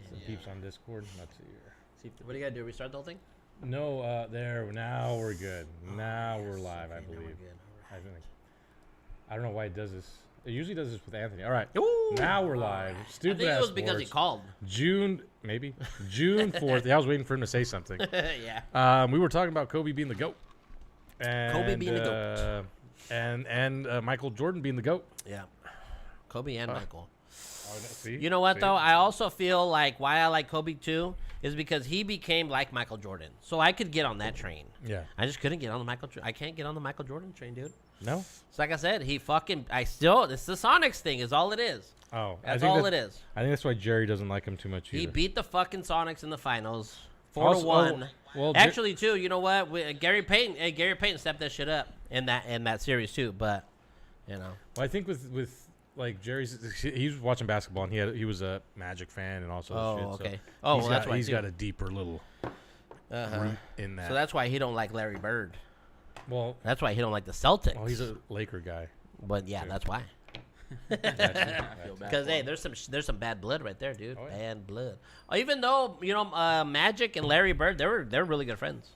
Some peeps on Discord. Let's see here. What do you got to do? Restart the whole thing? No, there. Now we're good. Now we're live, I believe. Right. I don't know why it does this. It usually does this with Anthony. All right. Ooh, now we're live. Stupid I think it was ass because he sports. called. June 4th. Yeah, I was waiting for him to say something. Yeah. We were talking about Kobe being the GOAT. And, Kobe being the GOAT. And Michael Jordan being the GOAT. Yeah. Kobe and Michael. See? You know what, though? I also feel like why I like Kobe, too, is because he became like Michael Jordan. So I could get on that train. Yeah. I just couldn't get on the Michael I can't get on the Michael Jordan train, dude. No? So like I said, it's the Sonics thing is all it is. Oh. That's all it is. I think that's why Jerry doesn't like him too much either. He beat the fucking Sonics in the finals. 4-1. Well, actually, too, you know what? Gary Payton stepped that shit up in that series, too. But, you know. Well, I think with like Jerry's, he was watching basketball and he was a Magic fan and also. Oh, shit, okay. So That's why he's got a deeper little root in that. So that's why he don't like Larry Bird. Well, that's why he don't like the Celtics. Well, he's a Laker guy. But yeah, that's why. Because hey, there's some bad blood right there, dude. Oh, yeah. Bad blood. Even though Magic and Larry Bird, they're really good friends.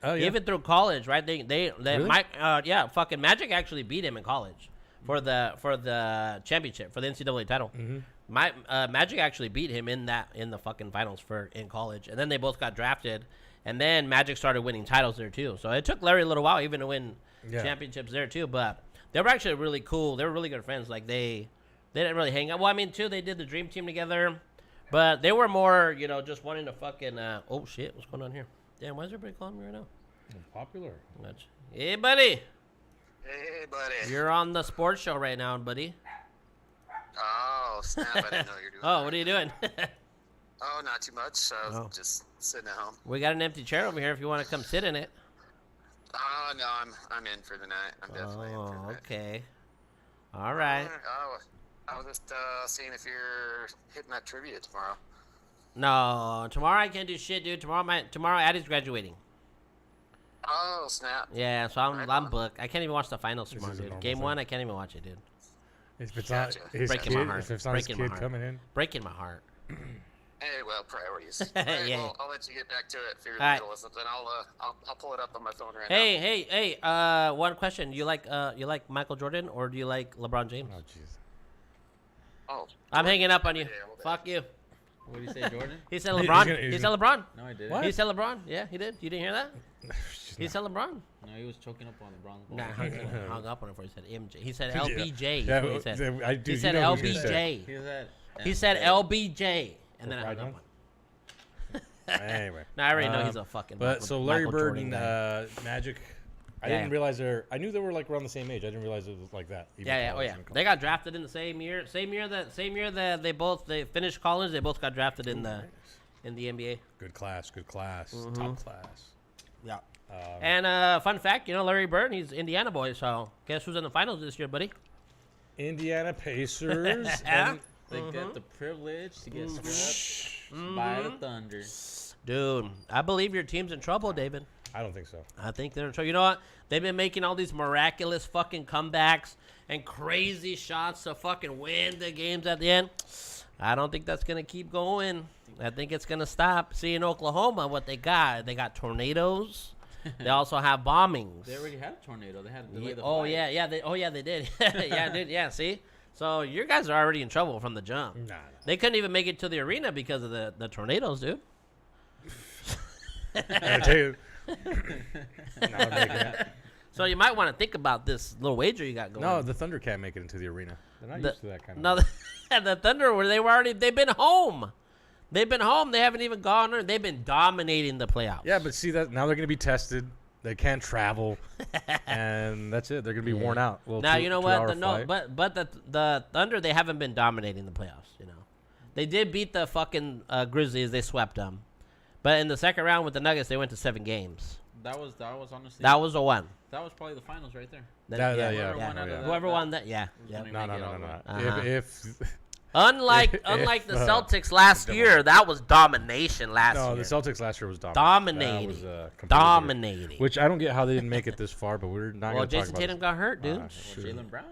Oh yeah. Even through college, right? They really? fucking Magic actually beat him in college for the championship for the NCAA title. Mm-hmm. Magic actually beat him in the fucking finals in college, and then they both got drafted, and then Magic started winning titles there too. So it took Larry a little while even to win championships there too, but. They were actually really cool. They were really good friends. Like, they didn't really hang out. Well, I mean, too, they did the Dream Team together. But they were more, just wanting to fucking, oh, shit, what's going on here? Damn, why is everybody calling me right now? Popular. Hey, buddy. Hey, buddy. You're on the sports show right now, buddy. Oh, snap. I didn't know you were doing Oh, what are you doing? Oh, not too much. I was just sitting at home. We got an empty chair over here if you want to come sit in it. Oh, no, I'm in for the night. I'm definitely in for the night. Okay. All right. I was just seeing if you're hitting that trivia tomorrow. No, tomorrow I can't do shit, dude. Tomorrow Addie's graduating. Oh, snap. Yeah, so I'm booked. I can't even watch the finals tomorrow, dude. Game 1, I can't even watch it, dude. If it's not his kid, if it's not his kid coming in. Breaking my heart. Hey, well, priorities. All right, well, I'll let you get back to it. Figure the middle of something. I'll pull it up on my phone right now. Hey. One question. You like Michael Jordan or do you like LeBron James? Oh, jeez. Oh. I'm hanging up on you. Fuck you. What did he say, Jordan? He said LeBron. He said LeBron. No, I didn't. What? He said LeBron. Yeah, he did. You didn't hear that? He said LeBron. No, he was choking up on LeBron's ball. Nah, hung up on it before he said MJ. He said LBJ. Yeah, he said LBJ. He said LBJ. And then I hung up on him. Anyway. No, I already know he's a fucking. But so Larry Michael Bird Jordan and Magic, I didn't realize I knew they were like around the same age. I didn't realize it was like that. They got drafted in the same year. Same year that they finished college. They both got drafted in the NBA. Good class. Mm-hmm. Top class. Yeah. And fun fact, Larry Bird, he's Indiana boy. So guess who's in the finals this year, buddy? Indiana Pacers. They get the privilege to get swept by the Thunder. Dude, I believe your team's in trouble, David. I don't think so. I think they're in trouble. You know what? They've been making all these miraculous fucking comebacks and crazy shots to fucking win the games at the end. I don't think that's going to keep going. I think it's going to stop. See, in Oklahoma, what they got tornadoes. They also have bombings. They already had a tornado. They had to delay the Oh, flight. yeah. They did. Yeah, dude. Yeah, see? So your guys are already in trouble from the jump. Nah. They couldn't even make it to the arena because of the tornadoes, dude. I tell you. So you might want to think about this little wager you got going. No, the Thunder can't make it into the arena. They're not used to that kind of. No, the Thunder they've been home. They've been home. They haven't even gone there. They've been dominating the playoffs. Yeah, but see that now they're going to be tested. They can't travel, and that's it. They're going to be worn out. Now you know what? But the Thunder, they haven't been dominating the playoffs. They did beat the fucking Grizzlies. They swept them, but in the second round with the Nuggets, they went to 7 games. That was honestly. That was the one. That was probably the finals right there. Whoever won that, yeah. No. If Unlike the Celtics last year, that was domination last year. No, the Celtics last year was dominating. Dominating. Which I don't get how they didn't make it this far, but we're not going to talk about Jason Tatum got hurt, dude. Jaylen Brown?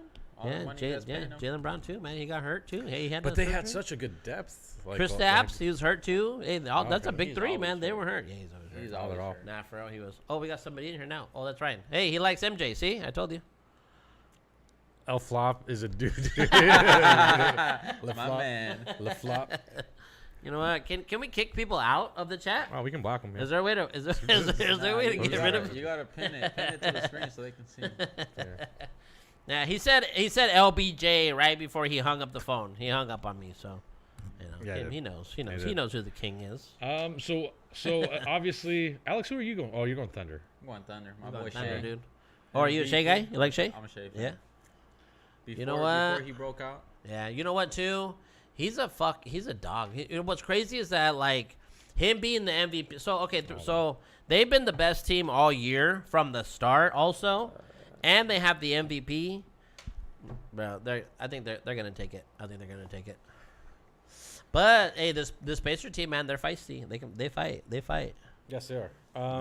Jaylen Brown too, man. He got hurt too. Hey, he had. But they had such a good depth. Like, Chris Stapps, he was hurt too. Hey, that's a big He's three, man. always They hurt. were hurt. Yeah, He's hurt. always all. hurt. Nah, for real, he was. Oh, we got somebody in here now. Oh, that's Ryan. Hey, he likes MJ. See, I told you. El Flop is a dude. My man. Le Flop. You know what? Can we kick people out of the chat? Oh, we can block him. Is there a way to is there a way to get rid of? You gotta pin it to the screen so they can see. Yeah, he said LBJ right before he hung up the phone. He hung up on me, so he knows who the king is. So obviously, Alex, who are you going? Oh, you're going Thunder. I'm going Thunder. My Going boy Thunder, Shea. dude. Oh, are you a Shea guy? You like Shea? I'm a Shea fan. Yeah. Before, You know what? Before he broke out. Yeah, you know what too? He's a dog. What's crazy is that like him being the MVP. So so they've been the best team all year from the start, also, and they have the MVP. Bro, I think they're gonna take it. But hey, this Pacer team, man, they're feisty. They fight. Yes, they are.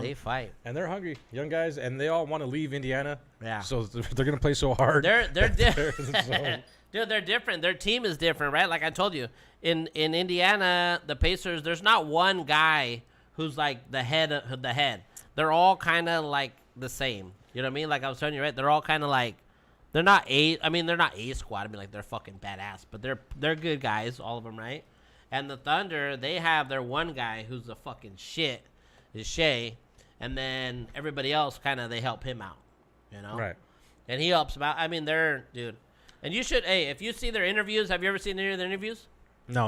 They fight. And they're hungry, young guys, and they all want to leave Indiana. Yeah. So they're gonna play so hard. They're So- Dude, they're different. Their team is different, right? Like I told you, in Indiana, the Pacers, there's not one guy who's like the head. They're all kind of like the same. You know what I mean? Like I was telling you, right? They're all kind of like, they're not A squad. I mean, like they're fucking badass, but they're good guys, all of them, right? And the Thunder, they have their one guy who's the fucking shit, is Shea, and then everybody else kind of they help him out, you know? Right. And he helps them out. I mean, dude. And you should, hey, if you see their interviews, have you ever seen any of their interviews? No,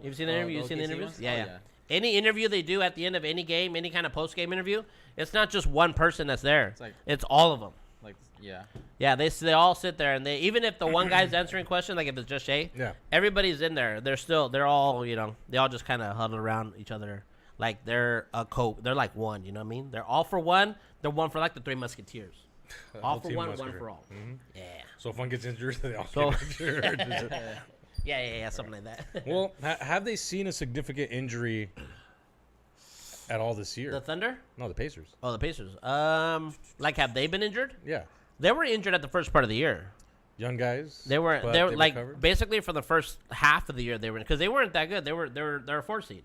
You've seen the interview? You've seen the OKC interviews? ones? Yeah. Yeah. Any interview they do at the end of any game, any kind of post-game interview, it's not just one person that's there. It's all of them. Like, yeah. Yeah, they all sit there, and even if the one guy's answering questions, like if it's just Shea, everybody's in there. They're all, they all just kind of huddle around each other. Like they're they're like one, you know what I mean? They're all for one. They're one for like the Three Musketeers. All for one, one for all. Mm-hmm. Yeah. So if one gets injured, they all get injured. Yeah, something like that. Well, have they seen a significant injury at all this year? The Thunder? No, the Pacers. Oh, the Pacers. Like have they been injured? Yeah. They were injured at the first part of the year. Young guys. They were like recovered? basically for the first half of the year they were, because they weren't that good. They're a 4 seed.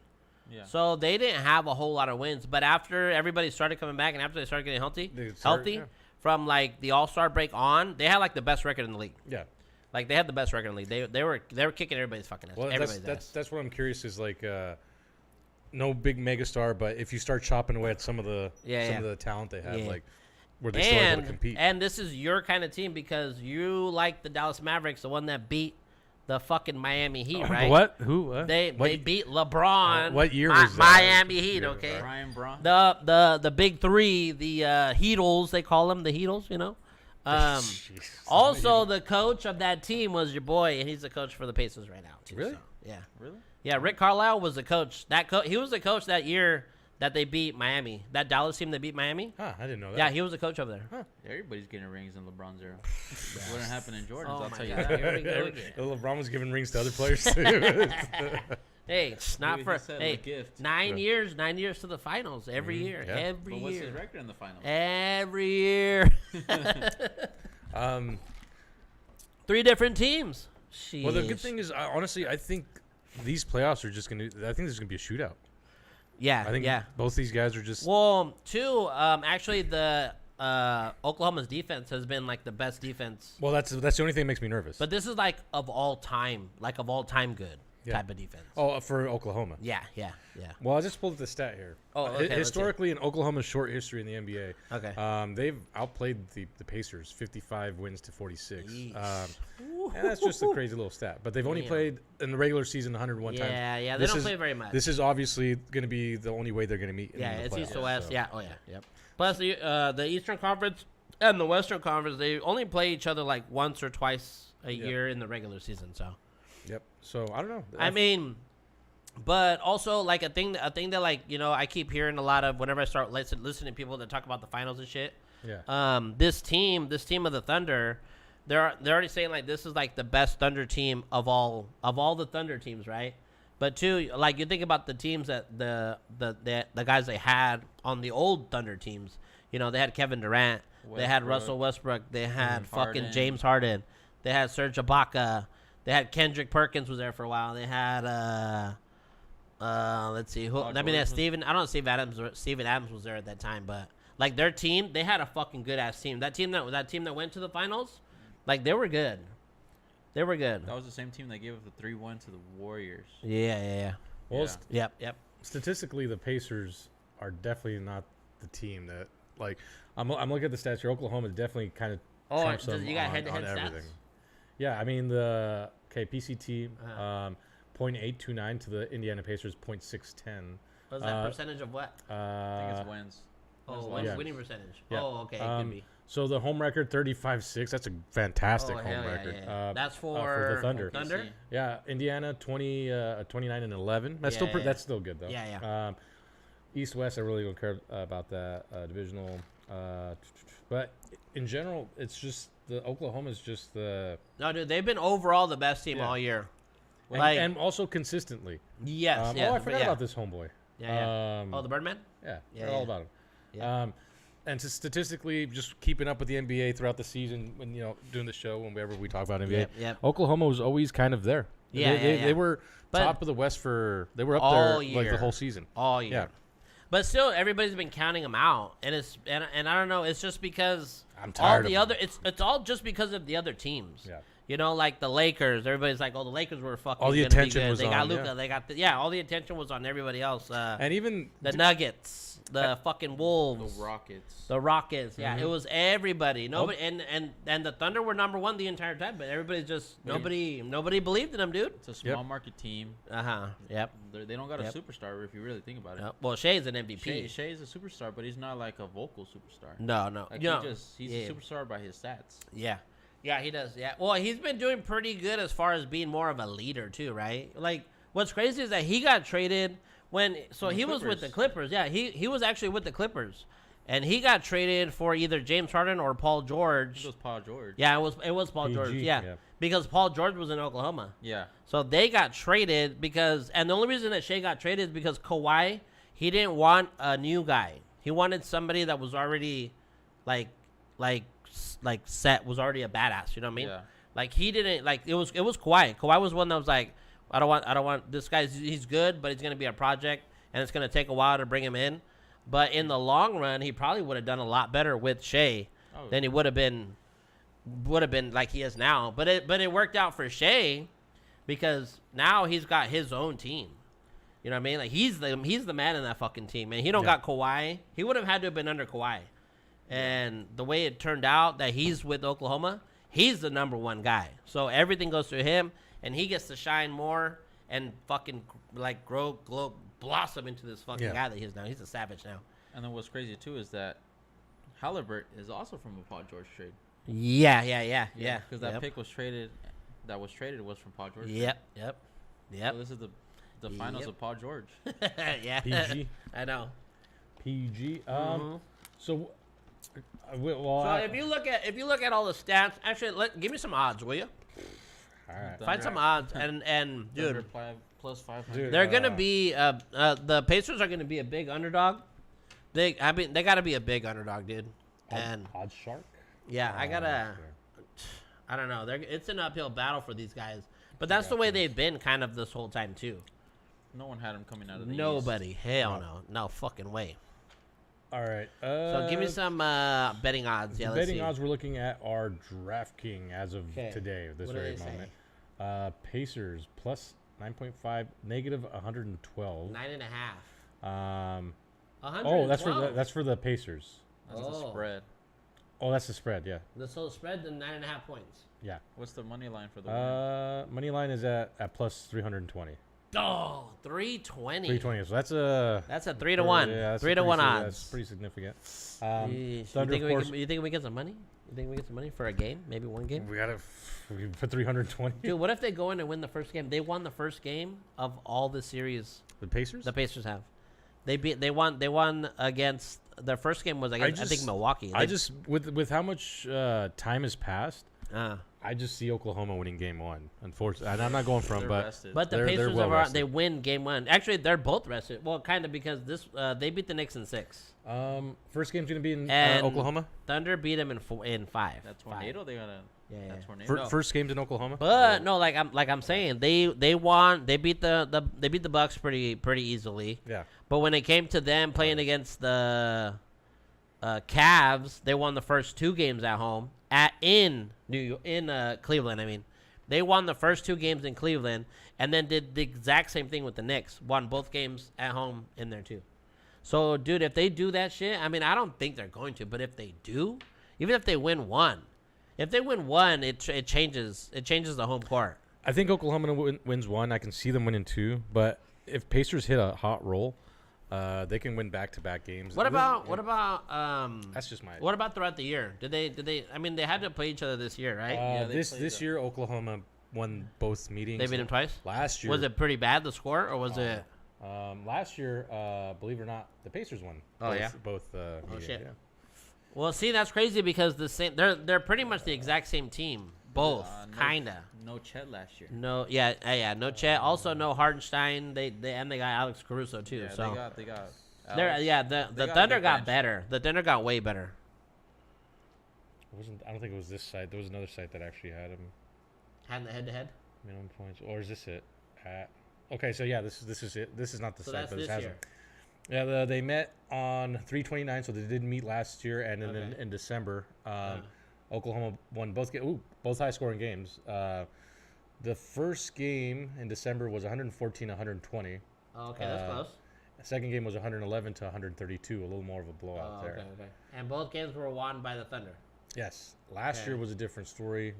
Yeah. So they didn't have a whole lot of wins. But after everybody started coming back and after they started getting healthy from like the All-Star break on, they had like the best record in the league. Yeah. Like they had the best record in the league. They were kicking everybody's fucking ass. Well, everybody's ass. that's what I'm curious is like no big megastar, but if you start chopping away at some of the talent they have, like where they still able to compete. And this is your kind of team because you like the Dallas Mavericks, the one that beat the fucking Miami Heat, right? What? Who? What? They beat LeBron. What year was that? Miami Heat, okay? Brian Braun. The big three, the Heatles, they call them the Heatles, you know. Also, the coach of that team was your boy, and he's the coach for the Pacers right now, too. Really? So, yeah. Really? Yeah, Rick Carlisle was the coach. He was the coach that year that they beat Miami. That Dallas team that beat Miami. Huh, I didn't know that. Yeah, he was the coach over there. Huh. Everybody's getting rings in LeBron's era. It wouldn't happen in Jordan's, Oh I'll my tell you God. that. Here we go again. LeBron was giving rings to other players too. Hey, it's not He for said hey, a gift. 9 years to the finals every year, yeah. every But what's year, his record in the finals? every year. 3 different teams. Well, the good Sheesh. thing is, honestly, I think these playoffs are just gonna. I think there's gonna be a shootout. Yeah, I think both these guys are just. Well, actually, the Oklahoma's defense has been like the best defense. Well, that's the only thing that makes me nervous. But this is like of all time good type of defense. Oh, for Oklahoma. Yeah. Well, I just pulled up the stat here. Oh, okay, let's see. Historically, in Oklahoma's short history in the NBA, Okay. they've outplayed the Pacers 55 wins to 46. Yeesh. And that's just a crazy little stat. But they've only Damn. played in the regular season 101 times. Yeah, they don't play very much. This is obviously going to be the only way they're going to meet. Yeah, in the it's East to playoffs, West. so. Yeah, yep. Plus the Eastern Conference and the Western Conference, they only play each other like once or twice a year in the regular season. So. Yep. So I don't know. I mean, but also like a thing that like I keep hearing a lot of whenever I start listening to people that talk about the finals and shit. Yeah. This team of the Thunder, they're already saying like this is like the best Thunder team of all the Thunder teams, right? But too, like you think about the teams that the guys they had on the old Thunder teams. They had Kevin Durant, they had Russell Westbrook, they had fucking Harden. James Harden. They had Serge Ibaka. They had Kendrick Perkins was there for a while. They had let's see who. I mean, they had Steven. I don't know if Steven Adams was there at that time, but like their team, they had a fucking good ass team. That team that went to the finals, like they were good. They were good. That was the same team that gave up the 3-1 to the Warriors. Yeah. Well, Yep. Statistically, the Pacers are definitely not the team that like. I'm looking at the stats here. Oklahoma definitely kind of trumps them you got on head-to-head everything. stats? Yeah, I mean PCT 0.829 to the Indiana Pacers 0.610. Was that percentage of what? I think it's wins. Winning percentage. Yeah. Oh, okay. Could be. So the home record 35-6. That's a fantastic home record. Yeah. That's for the Thunder. Thunder. Yeah, Indiana 29-11. That's that's still good though. Yeah. East West, I really don't care about that divisional. But in general, it's just the Oklahoma's just the. No, dude, they've been overall the best team all year. And also consistently. Yes. I forgot about this homeboy. Yeah. The Birdman. Yeah, all about him. Yeah. And statistically, just keeping up with the NBA throughout the season, when doing the show, whenever we talk about NBA, Oklahoma was always kind of there. They were top of the West they were up there like the whole season. All year. Yeah. But still, everybody's been counting them out, and I don't know. It's just because I'm tired all the other. It's all just because of the other teams. Yeah. Like the Lakers. Everybody's like, "Oh, the Lakers were fucking." All the attention was on. They got on, Luka. They got all the attention was on everybody else. And even the Nuggets, the fucking Wolves, the Rockets. Yeah, it was everybody. Nobody, and the Thunder were number one the entire time, but everybody just nobody believed in them, dude. It's a small market team. Yep. They don't got a superstar if you really think about it. Well, Shea's an MVP. Shea is a superstar, but he's not like a vocal superstar. No. Like he's a superstar by his stats. Yeah, he does. Yeah. Well, he's been doing pretty good as far as being more of a leader too, right? Like, what's crazy is that he got traded he was with the Clippers. Yeah, he was actually with the Clippers, and he got traded for either James Harden or Paul George. It was Paul George. Yeah, it was Paul George. Yeah, because Paul George was in Oklahoma. Yeah. So they got traded and the only reason that Shea got traded is because Kawhi, he didn't want a new guy. He wanted somebody that was already, like set, was already a badass. You know what I mean? Yeah. Like he didn't it was Kawhi. Kawhi was one that was like, I don't want this guy. He's good, but he's gonna be a project, and it's gonna take a while to bring him in. But in the long run, he probably would have done a lot better with Shea than he would have been like he is now. But it worked out for Shea because now he's got his own team. You know what I mean? Like he's the man in that fucking team, man. He don't got Kawhi. He would have had to have been under Kawhi. And the way it turned out that he's with Oklahoma, he's the number one guy. So everything goes through him, and he gets to shine more and fucking like blossom into this fucking guy that he is now. He's a savage now. And then what's crazy too is that Halliburton is also from a Paul George trade. Yeah. Because that pick was traded. That was traded was from Paul George. Yep. So this is the finals of Paul George. Yeah. PG. I know. PG. So. So if you look at all the stats, actually, give me some odds, will you? All right. Find some odds, and dude, plus 500. they're gonna be the Pacers are gonna be a big underdog. They got to be a big underdog, dude. And Odds Shark. Yeah, I don't know. It's an uphill battle for these guys, but that's the way they've been kind of this whole time too. No one had them coming out of the Nobody. East. Hell no fucking way. All right. So give me some betting odds. Yeah, betting odds we're looking at are DraftKings as of today, this very moment. Pacers plus 9.5, negative 112. 9.5. 112. That's for the Pacers. That's the spread. Oh, that's the spread. Yeah. So the spread the 9.5 points. Yeah. What's the money line for the winner? Money line is at plus 320. Oh, 320. 320. So that's a 3-to-1. Yeah, 3-to-1 odds. That's pretty significant. You think we get some money? You think we get some money for a game? Maybe one game? We put 320. Dude, what if they go in and win the first game? They won the first game of all the series. The Pacers? The Pacers have. They won against their first game was against I think Milwaukee. With how much time has passed, I just see Oklahoma winning game one. Unfortunately, and I'm not going from, but the Pacers they win game one. Actually, they're both rested. Well, kind of because they beat the Knicks in 6. First game's gonna be in Oklahoma. Thunder beat them in 5. That's tornado. They gotta. First games in Oklahoma. But no, like I'm saying, they won. They beat the Bucks pretty easily. Yeah. But when it came to them playing against the Cavs, they won the first 2 games at home in Cleveland. I mean, they won the first 2 games in Cleveland, and then did the exact same thing with the Knicks. Won both games at home in there too. So, dude, if they do that shit, I mean, I don't think they're going to, but if they do, even if they win one, it changes the home court. I think Oklahoma wins 1. I can see them winning 2, but if Pacers hit a hot roll, they can win back-to-back games. What about that's just my. What about throughout the year? Did they? I mean, they had to play each other this year, right? This year Oklahoma won both meetings. They beat them twice. Last year was it pretty bad, the score, or was it? Last year, believe it or not, the Pacers won. Oh both. Oh shit. Yeah. Well, see, that's crazy because they're pretty much the exact same team, both kinda. No Chet last year. No, no Chet. Also, no Hardenstein. They got Alex Caruso too. Yeah, so they got. The Thunder got better. The Thunder got way better. I don't think it was this site. There was another site that actually had him. Had the head-to-head. Minimum points, or is this it? Okay, so yeah, this is it. This is not the site, but this has it. Yeah, they met on 3/29, so they didn't meet last year, and then in December, Oklahoma won both high-scoring games. The first game in December was 114-120. Oh, okay, that's close. The second game was 111-132, a little more of a blowout there. Okay. And both games were won by the Thunder. Yes, last year was a different story.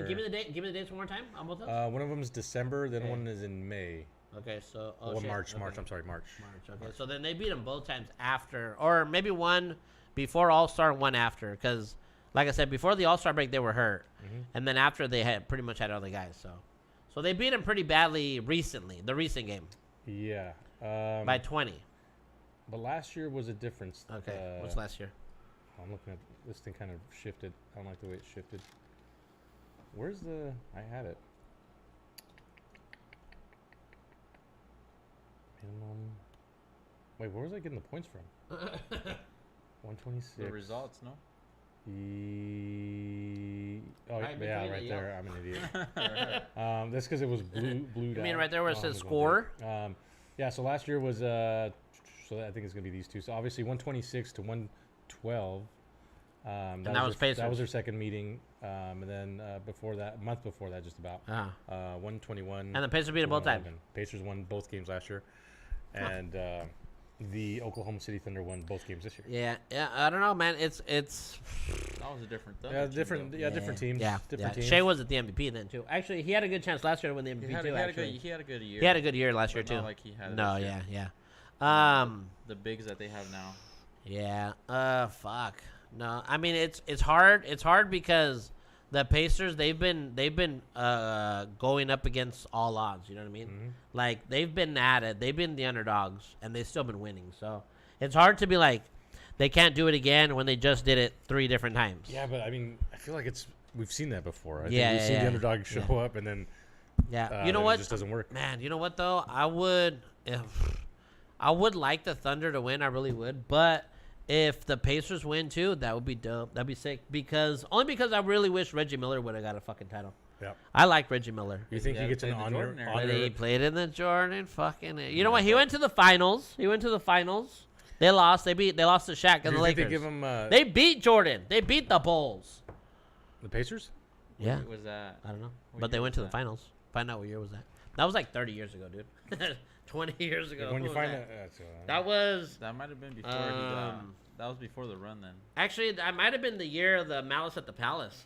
Give me the date. Give me the dates one more time on both those. One of them is December, then one is in May. Okay, so March. I'm sorry, March. Okay, so then they beat them both times after, or maybe one before All-Star, one after, because like I said, before the All-Star break they were hurt, and then after they had pretty much had other guys. So they beat them pretty badly recently. The recent game. Yeah. By 20. But last year was a difference. Okay. What's last year? I'm looking at this thing. Kind of shifted. I don't like the way it shifted. Where's the? I had it. Wait, where was I getting the points from? 126. The results, no? Right there. I'm an idiot. That's because it was blue. You mean right there where it says score? So last year was so I think it's gonna be these two. So obviously 126 to 112. And that was Pacers. That was their second meeting. And then a month before that, just about 121. And the Pacers beat them both times. Pacers won both games last year, and the Oklahoma City Thunder won both games this year. Yeah. I don't know, man. It's that was a different. Different teams. Different teams. Shea was at the MVP then too. Actually, he had a good chance last year to win the MVP He had a good year. He had a good year last year too. Not like he had. No, this year. The bigs that they have now. Yeah. Fuck. No, I mean it's hard. It's hard because the Pacers they've been going up against all odds. You know what I mean? Mm-hmm. Like they've been at it. They've been the underdogs, and they've still been winning. So it's hard to be like they can't do it again when they just did it 3 different times. Yeah, but I mean, I feel like we've seen that before. We've seen the underdog show up, and then you know what? It just doesn't work. Man, you know what though? I would like the Thunder to win. I really would, but. If the Pacers win too, that would be dope. That'd be sick because I really wish Reggie Miller would have got a fucking title. Yeah, I like Reggie Miller. You think he gets an honor? He played in the Jordan. You know what? He went to the finals. They lost. They lost to Shaq and the Lakers. They give him? They beat Jordan. They beat the Bulls. The Pacers? Yeah. What was that? I don't know, but they went to the finals. Find out what year was that. That was like 30 years ago, dude. 20 years ago. When you find that was. That might have been before. That was before the run then. Actually, that might have been the year of the Malice at the Palace.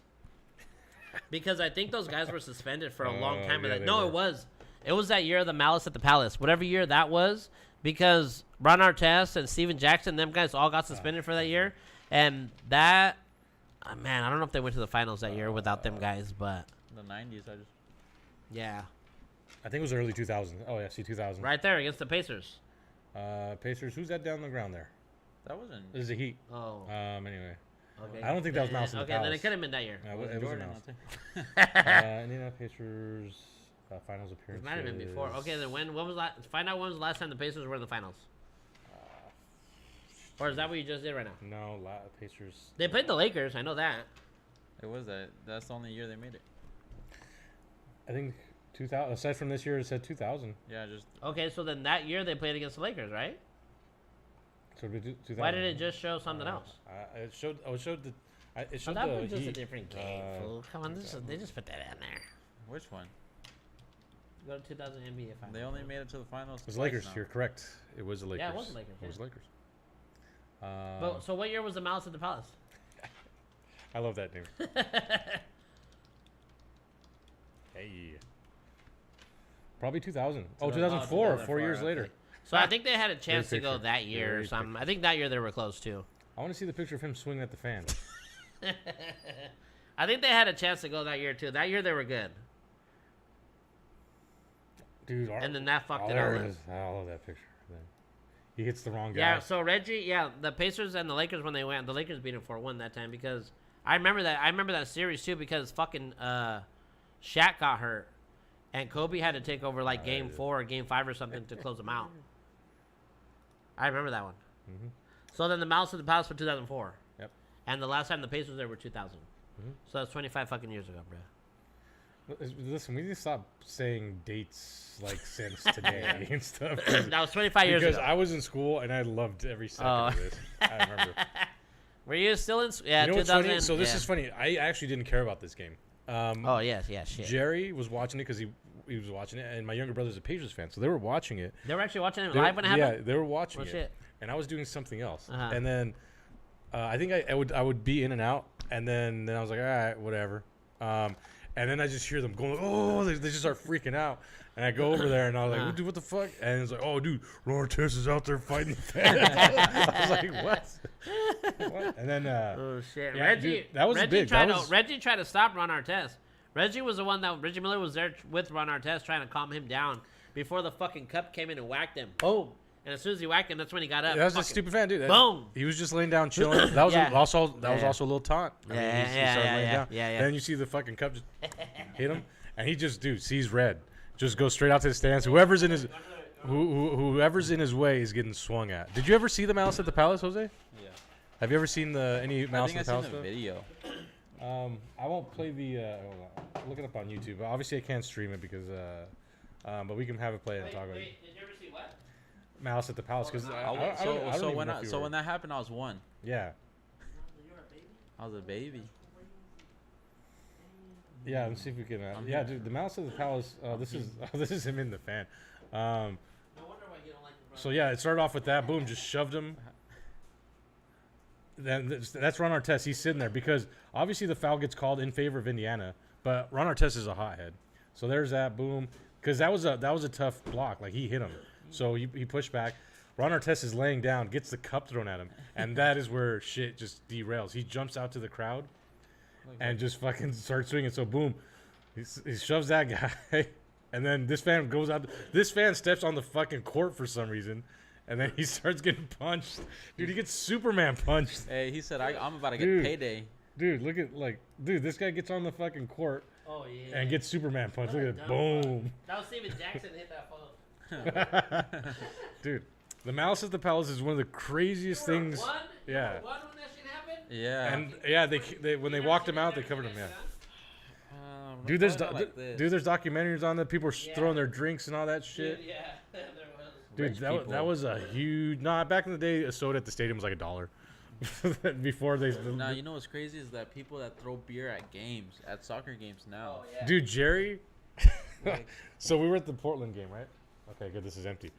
Because I think those guys were suspended for a long time. It was. It was that year of the Malice at the Palace. Whatever year that was. Because Ron Artest and Steven Jackson, them guys all got suspended for that year. And that... man, I don't know if they went to the finals that year without them guys, but... The 90s, Yeah. I think it was early 2000s. Oh, yeah, 2000. Right there against the Pacers. Pacers, who's that down the ground there? That wasn't... This is the Heat. Oh. Anyway. Okay. I don't think that was Malice at the Palace. Okay, then it could have been that year. It was Malice. Indiana Pacers finals appearance. It might have been before. Okay, then when was find out when was the last time the Pacers were in the finals. Or is that what you just did right now? No, Pacers. They played the Lakers. I know that. It was that. That's the only year they made it. I think 2000. Aside from this year, it said 2000. Yeah, just. Okay, so then that year they played against the Lakers, right? So 2000. Why did it just show something else? It showed. Oh, it showed the. It showed that the was just Heat. a different game, fool. Come on, they just put that in there. Which one? Go to 2000 NBA Finals. They only made it to the finals. It was Lakers. Now. You're correct. It was the Lakers. Yeah, it was the Lakers. It was Lakers. But so what year was the Malice at the Palace? I love that name. Hey. Probably 2000. Oh, 2004. 4 years later. So I think they had a chance to go that year or something. I think that year they were close too. I want to see the picture of him swinging at the fan. I think they had a chance to go that year too. That year they were good. Dude, and then that fucked it all up. I love that picture. He hits the wrong guy. Yeah, so Reggie, the Pacers and the Lakers when they went, the Lakers beat him 4-1 that time because I remember that series too because fucking Shaq got hurt and Kobe had to take over like game 4 or game 5 or something to close them out. I remember that one. Mm-hmm. So then the Malice at the Palace for 2004. Yep. And the last time the Pacers there were 2000. Mm-hmm. So that's 25 fucking years ago, bro. Listen, we need to stop saying dates like since today and stuff. That was 25 years ago. Because I was in school and I loved every second of this. I remember. Were you still in school? Yeah, you know 2000. So this is funny. I actually didn't care about this game. Shit. Jerry was watching it because he was watching it, and my younger brother's a Pacers fan, so they were watching it. They were actually watching it live when it happened? Yeah, they were watching it. Shit. And I was doing something else. Uh-huh. And then I think I would be in and out, and then I was like, all right, whatever. And then I just hear them going, oh, they just start freaking out. And I go over there, and I was like, dude, what the fuck? And it's like, oh, dude, Ron Artest is out there fighting the fans. I was like, what? And then, oh, shit. Yeah, Reggie, dude, that was Reggie big. Reggie tried to stop Ron Artest. Reggie was the one Reggie Miller was there with Ron Artest trying to calm him down before the fucking cup came in and whacked him. Boom. And as soon as he whacked him, that's when he got up. That was a stupid fan, dude. Boom. He was just laying down chilling. That was also a little taunt. He started laying down. Then you see the fucking cup just hit him, and he just sees red. Just goes straight out to the stands. Whoever's in his way is getting swung at. Did you ever see the Malice at the Palace, Jose? Yeah. have you ever seen any Malice at the Palace? I think I've seen the video. I won't play the. Hold on. Look it up on YouTube. Obviously, I can't stream it because. But we can have it play and talk about it. Did you ever see what? Malice at the Palace because so when that happened, I was 1. Yeah. I was a baby. Yeah, let's see if we can. Yeah, dude, the Malice at the Palace. This is him in the fan. No wonder why you don't like the So yeah, it started off with that. Boom, just shoved him. Then that's Ron Artest. He's sitting there because obviously the foul gets called in favor of Indiana, but Ron Artest is a hothead. So there's that. Boom, because that was a tough block. Like he hit him. So he pushed back. Ron Artest is laying down, gets the cup thrown at him, and that is where shit just derails. He jumps out to the crowd and just fucking starts swinging. So boom, he shoves that guy, and then this fan goes out. This fan steps on the fucking court for some reason, and then he starts getting punched. Dude, he gets Superman punched. Hey, he said, I'm about to get payday. Dude, look at this guy gets on the fucking court. Oh yeah. And gets Superman punched. Look at it, boom. That was Steven Jackson hit that phone. Dude, the Malice at the Palace is one of the craziest things. Yeah. When that shit happened? Yeah. And yeah, they when they walked him out, they covered him. Yeah. Dude, there's documentaries on that. People are throwing their drinks and all that shit. Dude, yeah, there was. Dude, that was a huge. Nah, back in the day, a soda at the stadium was like $1. Before they. Now you know what's crazy is that people that throw beer at games, at soccer games now. Oh, yeah. Dude, Jerry. So we were at the Portland game, right? Okay, good. This is empty,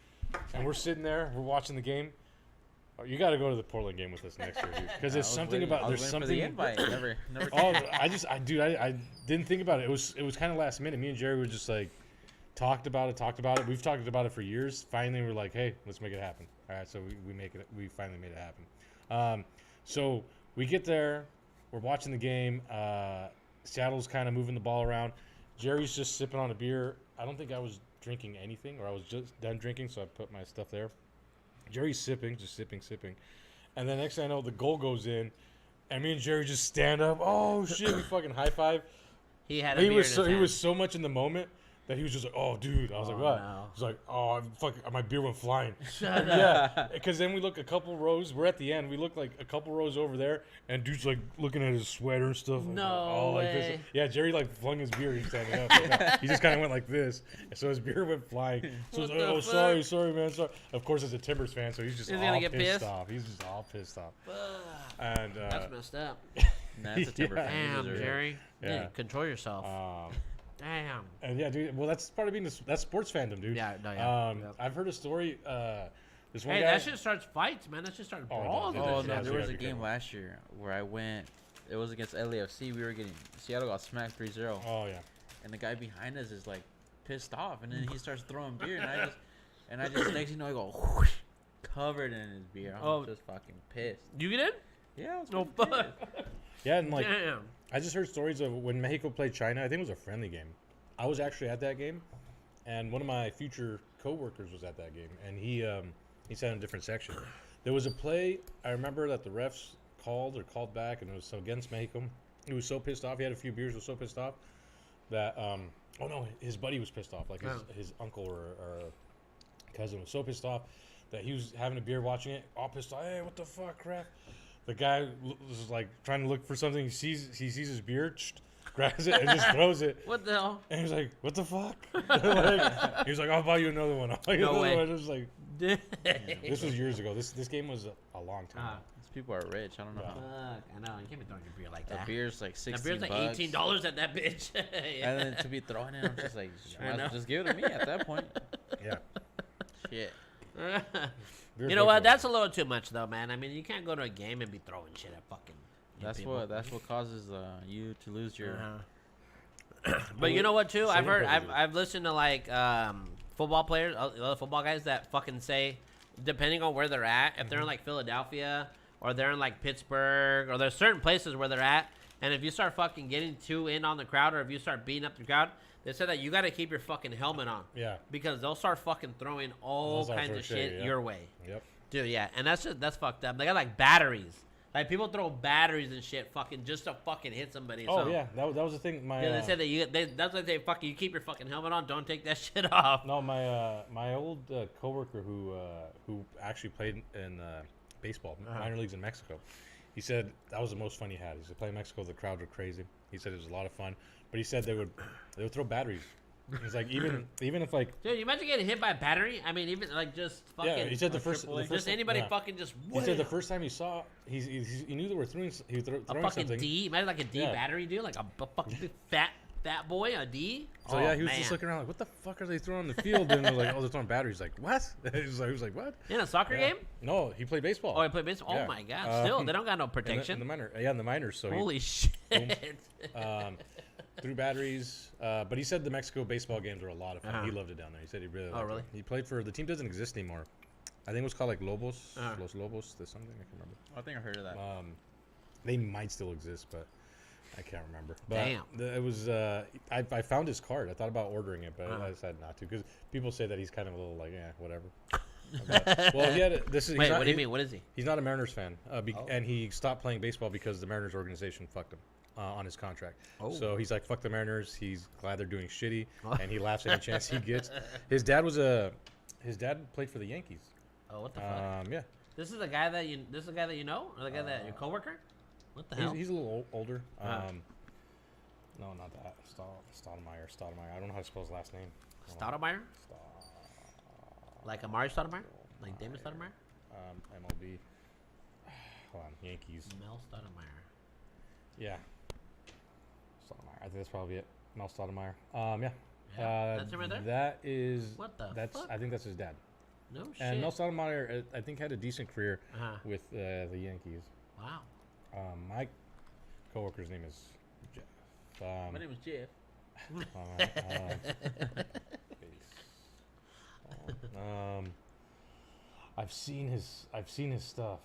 and we're sitting there. We're watching the game. Oh, you got to go to the Portland game with us next year, dude. Because there's something about there's something. For the invite. Never. Oh, I didn't think about it. It was kind of last minute. Me and Jerry were just like talked about it. We've talked about it for years. Finally, we're like, hey, let's make it happen. All right, so we finally made it happen. So we get there. We're watching the game. Seattle's kind of moving the ball around. Jerry's just sipping on a beer. I don't think I was drinking anything, or I was just done drinking, so I put my stuff there. Jerry's sipping. And then next thing I know, the goal goes in, and me and Jerry just stand up. Oh, shit, we fucking high five. He was so much in the moment that he was just like, "Oh, dude," I was like, "What?" No. He's like, "Oh, fuck, my beer went flying." Shut Yeah, because then we look a couple rows. We're at the end. We look like a couple rows over there, and dude's like looking at his sweater and stuff. No like way. this. Yeah, Jerry like flung his beer. He's standing up. Like, no. He just kind of went like this, and so his beer went flying. So he's like, "Oh, sorry, man, sorry." Of course, as a Timbers fan, so he's just all pissed off. He's just all pissed off. And that's messed up. That's a Timber fan. Damn, Jerry. Yeah, control yourself. Damn. And yeah, dude. Well, that's part of being that's sports fandom, dude. Yeah, no, yeah. I've heard a story. This one guy. That shit starts fights, man. That shit starts brawls. Oh no, there was a game last year where I went. It was against LAFC. We were getting Seattle got smacked 3-0. Oh yeah. And the guy behind us is like pissed off, and then he starts throwing beer, and I just next thing you know I go whoosh, covered in his beer. I'm just fucking pissed. You get in? Yeah, I was no fun. Yeah, and like, damn. I just heard stories of when Mexico played China. I think it was a friendly game. I was actually at that game, and one of my future coworkers was at that game, and he sat in a different section. There was a play I remember that the refs called back, and it was against Mexico. He was so pissed off. He had a few beers. Was so pissed off that oh no, his buddy was pissed off. Like his uncle or cousin was so pissed off that he was having a beer watching it, all pissed off. Hey, what the fuck, crap? The guy was like trying to look for something. He sees his beer, grabs it and just throws it. What the hell? And he's like, "What the fuck?" Like, he was like, "I'll buy you another one." No way. It was like, this was years ago. This game was a long time ago. These people are rich. I don't know. Fuck, I know. You can't be throwing your beer like that. The beer's like $16. The beer's like $18 at that bitch. Yeah. And then to be throwing it, I'm just like, just give it to me at that point. Yeah. Shit. You know what? That's a little too much, though, man. I mean, you can't go to a game and be throwing shit at fucking. That's what causes you to lose your. But you know what? Too, I've listened to like football players, other football guys that fucking say, depending on where they're at, if they're in like Philadelphia or they're in like Pittsburgh or there's certain places where they're at, and if you start fucking getting too in on the crowd or if you start beating up the crowd. They said that you got to keep your fucking helmet on. Yeah. Because they'll start fucking throwing all kinds of shit your way. Yep. Dude, yeah. And that's fucked up. They got like batteries. Like people throw batteries and shit fucking just to fucking hit somebody. Oh, yeah. That was the thing. They said that that's why they fucking, you keep your fucking helmet on. Don't take that shit off. No, my old coworker who actually played in baseball, minor leagues in Mexico, he said that was the most fun he had. He said playing Mexico, the crowds were crazy. He said it was a lot of fun. But he said they would throw batteries. He's like even if like, dude, you imagine getting hit by a battery? I mean, even like just fucking. Yeah, he said the first just anybody fucking just. He said the first time he saw, he knew they were throwing. He was throwing a fucking something. D. Imagine like a D battery, dude, like a fucking fat boy, a D. So yeah, he was just looking around like, what the fuck are they throwing in the field? And they're like, oh, they're throwing batteries. Like what? he was like, what? In a soccer game? No, he played baseball. Oh, he played baseball. Oh my god! Still, they don't got no protection. In the minors. So holy shit. Threw batteries, but he said the Mexico baseball games were a lot of fun. He loved it down there. He said he really. Loved it. He played for the team doesn't exist anymore. I think it was called like Lobos, Los Lobos, there's something I can't remember. I think I heard of that. They might still exist, but I can't remember. But damn. It was. I found his card. I thought about ordering it, but I decided not to because people say that he's kind of a little like, whatever. Well, he had this is. Wait, what do you mean? What is he? He's not a Mariners fan, and he stopped playing baseball because the Mariners organization fucked him. On his contract. So he's like, fuck the Mariners. He's glad they're doing shitty, and he laughs any chance he gets. His dad played for the Yankees. Oh, what the fuck? Yeah. This is the guy that you know, or the guy that your coworker? What the hell? He's a little older. No, not that. Stoudemire. I don't know how to spell his last name. Stoudemire? Like Amari Stoudemire? Like Damon Stoudemire? MLB. Hold on, Yankees. Mel Stoudemire. Yeah. Stoudemire. I think that's probably it. Mel Stoudemire. Yeah. That's him right there? That is. What the fuck? I think that's his dad. No shit. And Mel Stoudemire, I think, had a decent career with the Yankees. Wow. My coworker's name is Jeff. My name is Jeff. I've seen his stuff.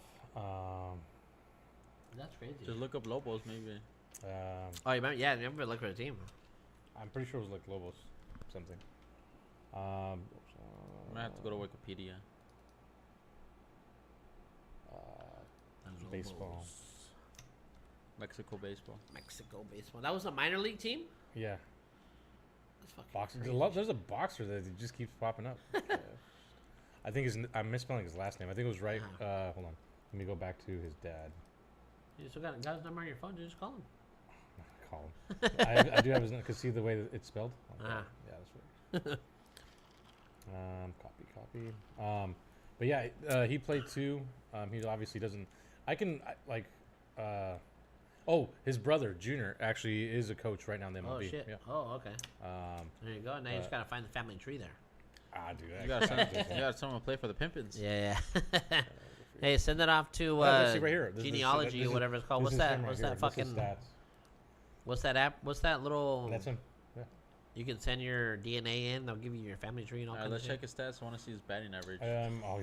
That's crazy. Just look up Lobos, maybe. You remember look for the team. I'm pretty sure it was like Lobos, something. I'm gonna have to go to Wikipedia. Baseball. Mexico baseball. That was a minor league team? Yeah. There's a boxer that just keeps popping up. I think I'm misspelling his last name. I think it was right. Hold on. Let me go back to his dad. You still got his number on your phone? Just call him. Call him. I do have his number. Because see the way that it's spelled? Yeah, that's right. Copy. But yeah, he played too. He obviously doesn't. His brother Junior actually is a coach right now in the MLB. Oh shit. Yeah. Oh okay. There you go. Now you just gotta find the family tree there. Dude. You got someone to play for the Pimpins. Yeah. Hey, send it off to let's see right here. Genealogy or whatever it's called. What's that? What's that fucking? What's that app? What's that little? That's him. Yeah. You can send your DNA in. They'll give you your family tree and all. Let's check his stats. I want to see his batting average. I don't know.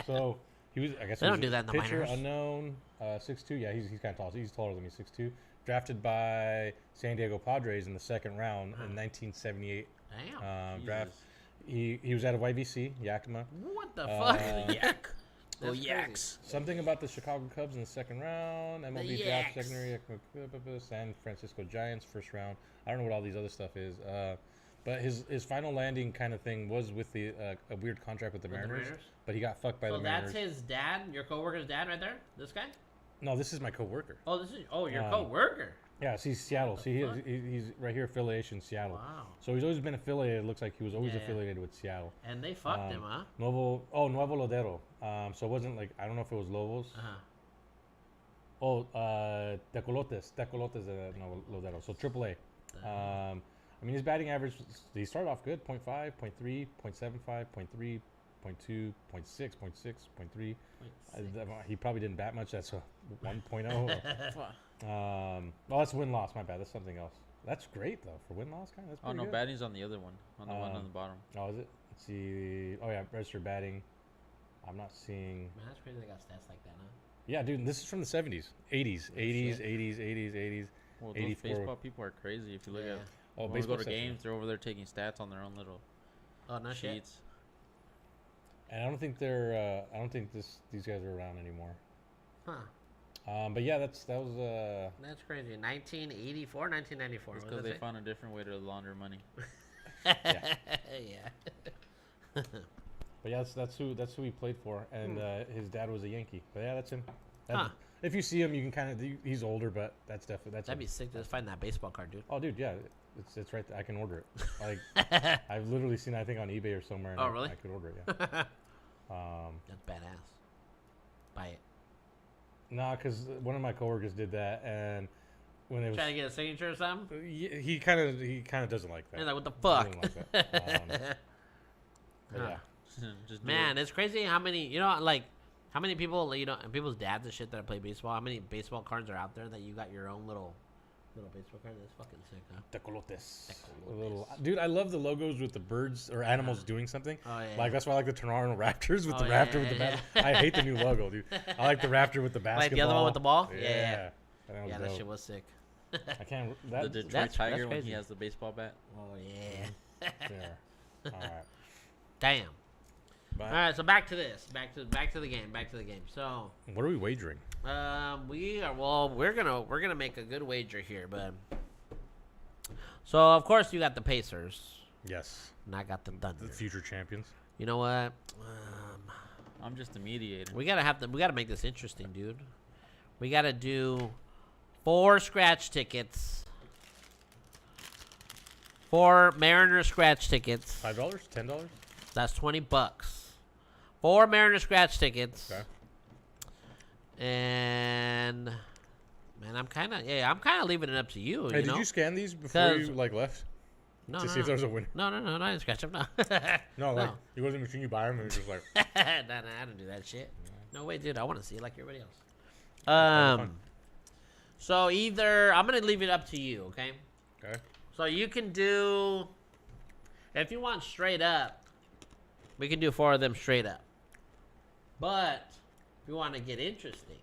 So he was. I guess they don't do that in the pitcher, minors. Unknown, 6'2". Yeah, he's kind of tall. He's taller than me, 6'2". Drafted by San Diego Padres in the second round in 1978. Damn. Draft. He was out of YVC, Yakima. What the fuck? Yak. That's Yaks. Something about the Chicago Cubs in the second round. MLB draft secondary. San Francisco Giants first round. I don't know what all these other stuff is. But his final landing kind of thing was with a weird contract with the Mariners. But he got fucked by the Mariners. So that's his dad, your coworker's dad, right there. This guy. No, this is my coworker. Oh, your coworker. Yeah, he's Seattle. See, he's right here, affiliation Seattle. Wow. So he's always been affiliated. It looks like he was always affiliated with Seattle. And they fucked him, huh? Nuevo Lodero. So it wasn't like, I don't know if it was Lobos. Tecolotes de Nuevo Lodero. So AAA. I mean, his batting average, he started off good, 0.5, 0.3, 0.75, 0.3, 0.2, 0.6, 0.6, 0.3. He probably didn't bat much. That's a 1.0. That's win-loss. My bad. That's something else. That's great, though, for win-loss. That's pretty good. Batting's on the other one. On the one on the bottom. Oh, is it? Let's see. Oh, yeah, registered batting. I'm not seeing. Man, that's crazy they got stats like that, huh? Yeah, dude, this is from the 70s. 80s. Well, those 84. baseball people are crazy. If you look at when we go to games, they're over there taking stats on their own little sheets. And I don't think these guys are around anymore. Huh. But yeah, that was That's crazy. 1984, 1994. It's because they found a different way to launder money. Yeah. But yeah, that's who he played for, and his dad was a Yankee. But yeah, that's him. If you see him, you can he's older, but that'd be sick to just find that baseball card, dude. Oh, dude, yeah, it's right there. I can order it. Like I've literally seen it, I think, on eBay or somewhere. Oh, really? I could order it. Yeah. That's badass. Buy it. Nah, because one of my coworkers did that, and when they was trying to get a signature or something. He kind of doesn't like that. He's like, what the fuck? Yeah. Man, it's crazy how many how many people and people's dads and shit that play baseball. How many baseball cards are out there that you got your own little baseball card? That's fucking sick, huh? Tecolotes. Dude, I love the logos with the birds or animals doing something. Oh, yeah. Like that's why I like the Toronto Raptors with the raptor with the bat. I hate the new logo, dude. I like the raptor with the basketball. Like the other one with the ball? Yeah. That shit was sick. I can't. The Detroit Tiger when he has the baseball bat. Oh yeah. There. All right. Damn. All right, so back to this. Back to the game. So what are we wagering? We're gonna make a good wager here, but so of course you got the Pacers. Yes. And I got the Thunder. The future champions. You know what? I'm just a mediator. We gotta make this interesting, dude. We gotta do 4 scratch tickets. 4 Mariners scratch tickets. $5? $10? That's $20. 4 Mariners scratch tickets. Okay. And man, I'm kind of leaving it up to you. Hey, did you scan these before you left? No, to see if there was a winner. No, I didn't scratch them. No. No, you wasn't machine. You buy them and it's just like. Nah, I don't do that shit. No way, dude. I want to see it like everybody else. So either I'm gonna leave it up to you, okay? Okay. So you can do, if you want straight up, we can do 4 of them straight up. But if you want to get interesting,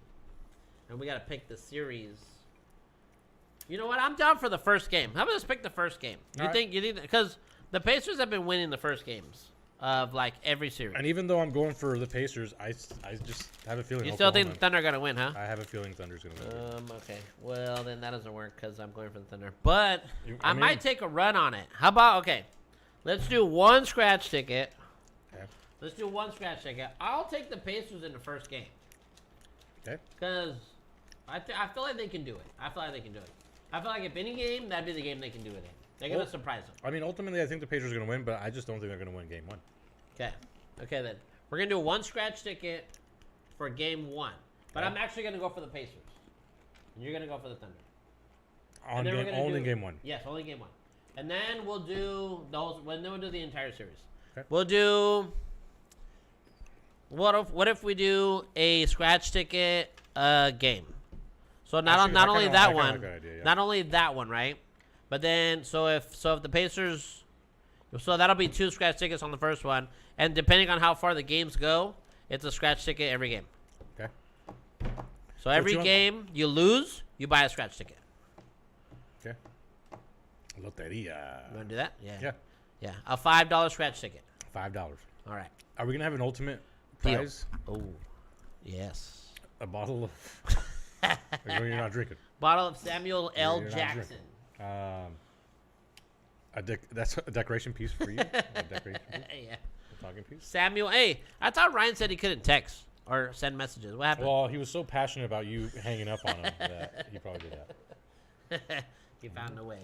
and we got to pick the series. You know what? I'm down for the first game. How about let's pick the first game? You think because the Pacers have been winning the first games. of like every series. And even though I'm going for the Pacers, I just have a feeling. You still think the Thunder are gonna win, huh? I have a feeling Thunder's gonna win. Okay. Well, then that doesn't work because I'm going for the Thunder. But I might take a run on it. How about let's do one scratch ticket. Okay. Let's do one scratch ticket. I'll take the Pacers in the first game. Okay. Because I feel like they can do it. I feel like if any game, that'd be the game they can do it in. They're going to surprise them. I mean, ultimately, I think the Pacers are going to win, but I just don't think they're going to win game 1. Okay. Okay, then. We're going to do one scratch ticket for game 1. But I'm actually going to go for the Pacers. And you're going to go for the Thunder. Only game 1. Yes, only game 1. And then we'll do the entire series. Okay. We'll do... What if we do a scratch ticket game? So not only that one, right? But then so if the Pacers, so that'll be 2 scratch tickets on the first one, and depending on how far the games go, it's a scratch ticket every game. Okay. So every game you lose, you buy a scratch ticket. Okay. Loteria. You want to do that? Yeah. Yeah. Yeah. A $5 scratch ticket. $5. All right. Are we gonna have an ultimate prize? Oh, yes. A bottle of. You're not drinking. Bottle of Samuel L. Jackson. That's a decoration piece for you. A decoration piece? Yeah. A talking piece. Samuel. Hey, I thought Ryan said he couldn't text or send messages. What happened? Well, he was so passionate about you hanging up on him that he probably did that. He found a way.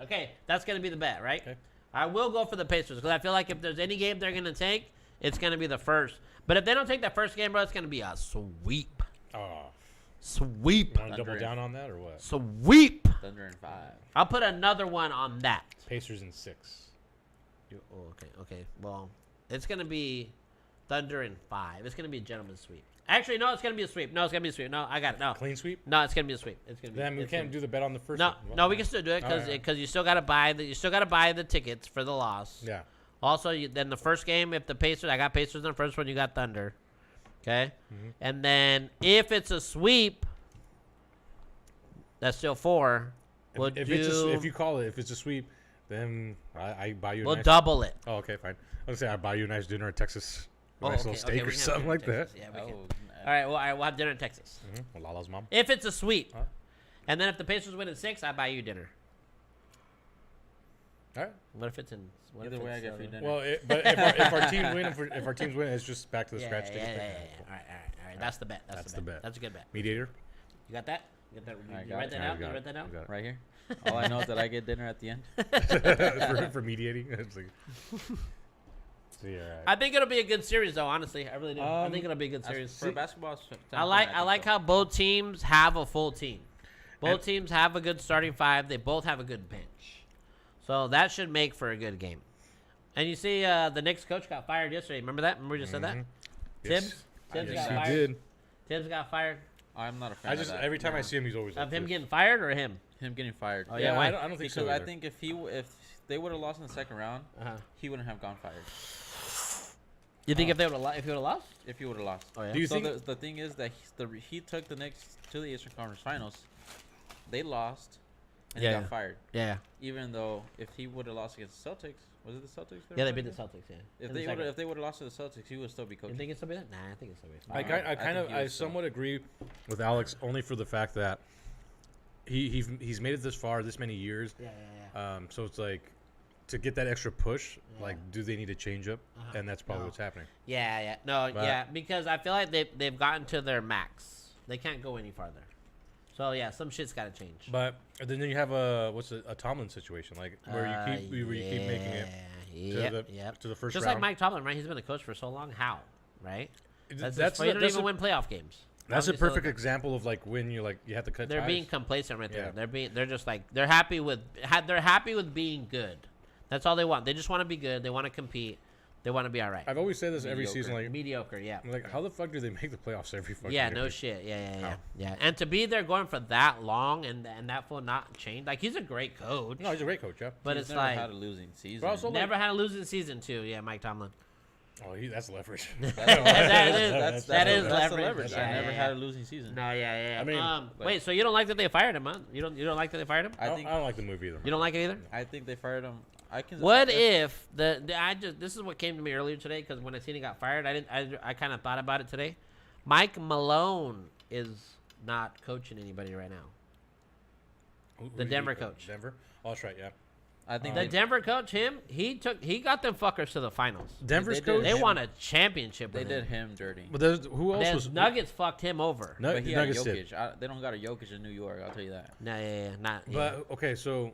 Okay, that's gonna be the bet, right? Okay. I will go for the Pacers because I feel like if there's any game they're gonna take, it's gonna be the first. But if they don't take that first game, bro, it's gonna be a sweep. Oh. Sweep. Want to double down on that or what? Sweep. Thunder in 5. I'll put another one on that. Pacers in 6. Okay. Well, it's gonna be Thunder in 5. It's gonna be a gentleman's sweep. Actually, no, it's gonna be a sweep. No, I got it. No. Clean sweep? No, it's gonna be a sweep. Then we can't do the bet on the first. No, we can still do it because you still gotta buy the tickets for the loss. Yeah. Also, then the first game, if the Pacers, I got Pacers in the first one, you got Thunder. Okay? Mm-hmm. And then if it's a sweep, that's still 4. If you call it, if it's a sweep, then I buy you We'll double it. Oh, okay, fine. I was going to say I buy you a nice dinner at Texas. A nice little steak or something like that. Yeah, we can. All right, we'll have dinner in Texas. Mm-hmm. Well, Lala's mom. If it's a sweep. Huh? And then if the Pacers win in 6, I buy you dinner. All right. What if it's in... Either way, I get free dinner. Well, but if our teams win, it's just back to the scratch ticket. Yeah. All right. That's the bet. That's the bet. That's a good bet. Mediator. You got that? You write that out? You write that out? Right here. All I know is that I get dinner at the end. for mediating. It's like, so yeah, right. I think it'll be a good series, though. Honestly, I really do. I think it'll be a good series. For basketball, I like how both teams have a full team. Both teams have a good starting 5. They both have a good bench. So that should make for a good game. And you see the Knicks coach got fired yesterday. Remember that? Remember we just said that? Yes. Tibbs got fired. Did. Tibbs got fired. I'm not a fan of that. Every time I see him, he's always of him getting fired or him? Him getting fired. Oh yeah, why? I don't think so. Because I think if they would have lost in the second round, he wouldn't have gone fired. You think if he would have lost? If he would have lost. Oh yeah. Do you so think the thing is that he took the Knicks to the Eastern Conference Finals. They lost. And he got fired. Yeah. Even though if he would have lost against the Celtics, was it the Celtics? Yeah, they beat the Celtics. Yeah. If they would have lost to the Celtics, he would still be coaching. You think it's still be that? Nah, I think it's still be. I somewhat agree with Alex only for the fact that he's made it this far, this many years. Yeah. So it's like to get that extra push, like do they need to change up? And that's probably what's happening. Yeah. No, because I feel like they've gotten to their max. They can't go any farther. So yeah, some shit's got to change. But then you have a Tomlin situation, like where you keep making it to the first just round. like Mike Tomlin, right? He's been a coach for so long. How, right? You don't even win playoff games. That's a perfect example of like when you have to cut. They're being complacent right there. They're just like they're happy with being good. That's all they want. They just want to be good. They want to compete. They want to be all right. I've always said this every season, like mediocre. Yeah. Like how the fuck do they make the playoffs every fucking? Yeah, no shit. Yeah. And to be there going for that long and that will not change. Like he's a great coach. No, he's a great coach. Yeah. But he's it's never like had a losing season. Never had a losing season too. Yeah, Mike Tomlin. Oh, that's leverage. that is leverage. I never had a losing season. No, yeah. I mean, wait. So you don't like that they fired him, huh? You don't like that they fired him? I don't like the move either. You don't like it either? I think they fired him. What if this is what came to me earlier today because when I seen he got fired, I kind of thought about it today. Mike Malone is not coaching anybody right now. The Denver coach. Denver. Oh, that's right. Yeah. I think the Denver coach, he got them fuckers to the finals. Denver's coach, they won a championship. They did him dirty. But who else was Nuggets fucked him over. But he had Jokic. They don't got a Jokic in New York. I'll tell you that. Not. But okay, so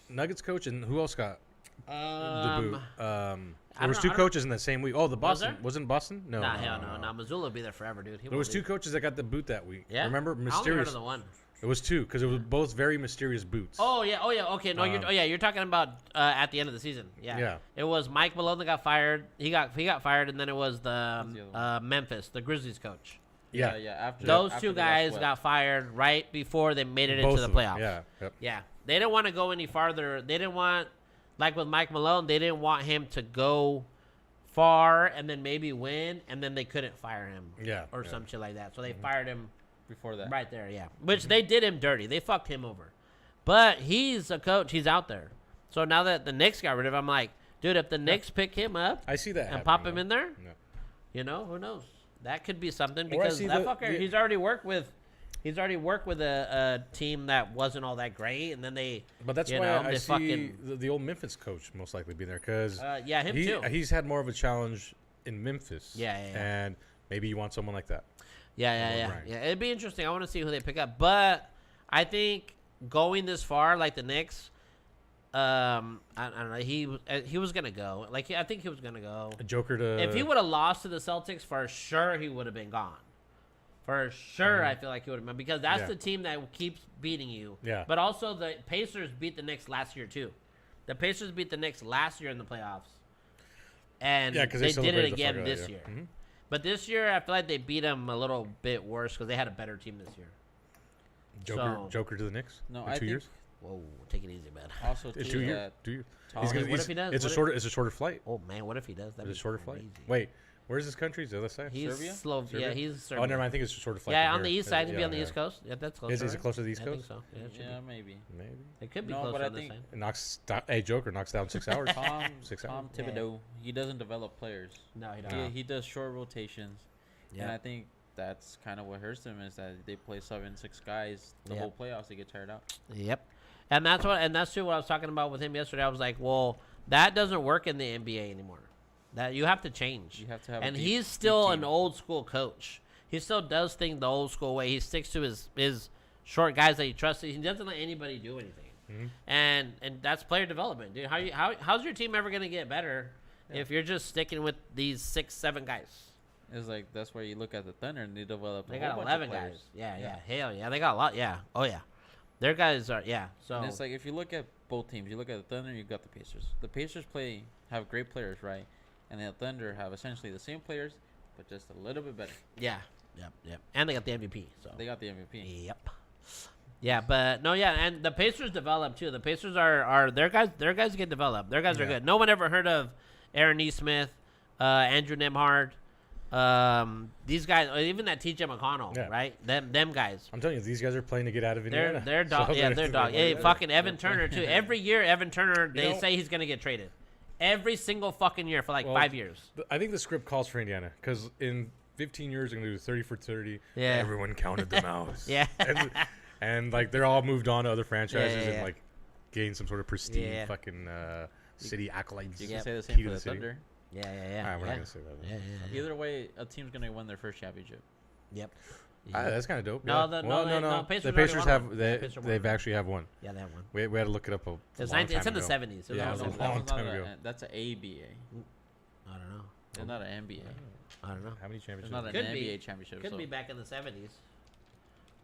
Nuggets coach and who else got the boot? There was two coaches in that same week. Oh, the Boston wasn't Boston? No. Hell no. Mazzulla will be there forever, dude. There was two coaches that got the boot that week. Yeah. Remember, mysterious. I only heard of the one. It was two because it was both very mysterious boots. Oh yeah. Okay, no, you're talking about at the end of the season. Yeah. It was Mike Malone that got fired. He got fired, and then it was the Memphis, the Grizzlies coach. Yeah. After those two guys got fired right before they made it into the playoffs. Yeah. Yep. Yeah. They didn't want to go any farther. They didn't want, like with Mike Malone, they didn't want him to go far and then maybe win, and then they couldn't fire him. Yeah. Or some shit like that. So they fired him. Before that. Right there, yeah. Which they did him dirty. They fucked him over. But he's a coach. He's out there. So now that the Knicks got rid of him, I'm like, dude, if the Knicks pick him up I see that and pop him in there, who knows? That could be something because that fucker, he's already worked with a team that wasn't all that great, and then they. But that's why I see the old Memphis coach most likely being there because him too. He's had more of a challenge in Memphis. Yeah. And maybe you want someone like that. Yeah. It'd be interesting. I want to see who they pick up, but I think going this far, like the Knicks, I don't know. He was gonna go. I think he was gonna go. A Joker to. If he would have lost to the Celtics, for sure he would have been gone. For sure, I feel like he would have been because that's the team that keeps beating you. Yeah. But also the Pacers beat the Knicks last year too. The Pacers beat the Knicks last year in the playoffs, and they did it again this year. Mm-hmm. But this year, I feel like they beat them a little bit worse because they had a better team this year. Joker to the Knicks? No, in 2 years? Whoa, take it easy, man. Also, in 2 years? 2 years. What if he does? It's a shorter flight. Oh man, what if he does? It's a shorter flight. Wait, where's his country? The other side? He's Serbia? Yeah, he's Serbia. Oh, never mind. I think it's a shorter flight. Yeah, on the east side. He'd be on the east coast. Yeah, that's close. Is it close to the east coast? I think so. Yeah, maybe. It could be close to the side. Joker knocks down 6 hours. 6 hours. Tom Thibodeau, he doesn't develop players. No, he doesn't. He does short rotations. Yeah. And I think that's kind of what hurts them is that they play 7-6 guys the whole playoffs. They get tired out. Yep. And that's what I was talking about with him yesterday. I was like, well, that doesn't work in the NBA anymore. That you have to change. You have to have. And he's still an old school coach. He still does things the old school way. He sticks to his short guys that he trusts. He doesn't let anybody do anything. Mm-hmm. And that's player development, dude. How's your team ever gonna get better if you're just sticking with these 6-7 guys? It's like that's where you look at the Thunder and they develop. They got 11 guys. Yeah. Hell yeah, they got a lot. Yeah. Oh yeah. Their guys are So and it's like if you look at both teams, you look at the Thunder, you got the Pacers. The Pacers have great players, right? And the Thunder have essentially the same players, but just a little bit better. Yeah. Yep. And they got the MVP. So they got the MVP. Yep. Yeah, but no, and the Pacers develop too. The Pacers are their guys. Their guys get developed. Their guys are good. No one ever heard of Aaron Nesmith, Andrew Nembhard. These guys, even that TJ McConnell, right? Them guys. I'm telling you, these guys are playing to get out of Indiana. They're dog. They're dog. Hey, fucking Evan Turner too. Every year, Evan Turner, they say he's gonna get traded. Every single fucking year for 5 years. I think the script calls for Indiana because in 15 years they're gonna do 30 for 30. Yeah. Everyone counted them out. Yeah. And they're all moved on to other franchises and gained some sort of prestige fucking city accolades. You can say the same for the Thunder. Yeah. We're not gonna say that. Yeah. Either way, a team's gonna win their first championship. Yep. That's kind of dope. No. The Pacers they've actually have one. Yeah, they have one. We had to look it up. It's in the 70s. Yeah, it was a long time ago. That's an ABA. I don't know. It's not an NBA. I don't know. How many championships? It's not an NBA championship. Could be back in the 70s,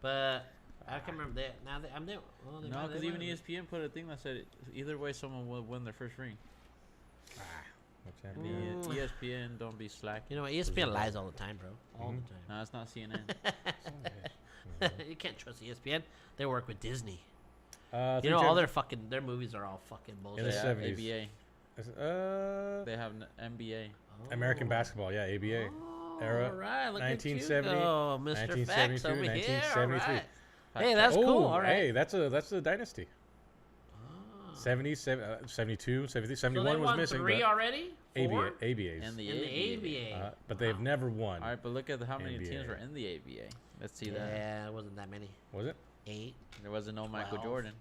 but I can remember that. No, because even ESPN put a thing that said either way, someone will win their first ring. ESPN, don't be slack. You know what? ESPN lies all the time, bro. All the time. No, it's not CNN. You can't trust ESPN. They work with Disney. All their movies are all fucking bullshit. In the 70s. ABA. They have NBA. American basketball, ABA. Era. All right, look 1970, at you go, Mr. Facts over 1973. Here. All right. Hey, that's cool. All right. Hey, that's a dynasty. 70, 72, 73, 71 was missing. 3 already? 4? ABAs. In the ABA. But they've never won. All right, but look at how many teams were in the ABA. Let's see that. Yeah, it wasn't that many. Was it? 8. There wasn't no 12. Michael Jordan.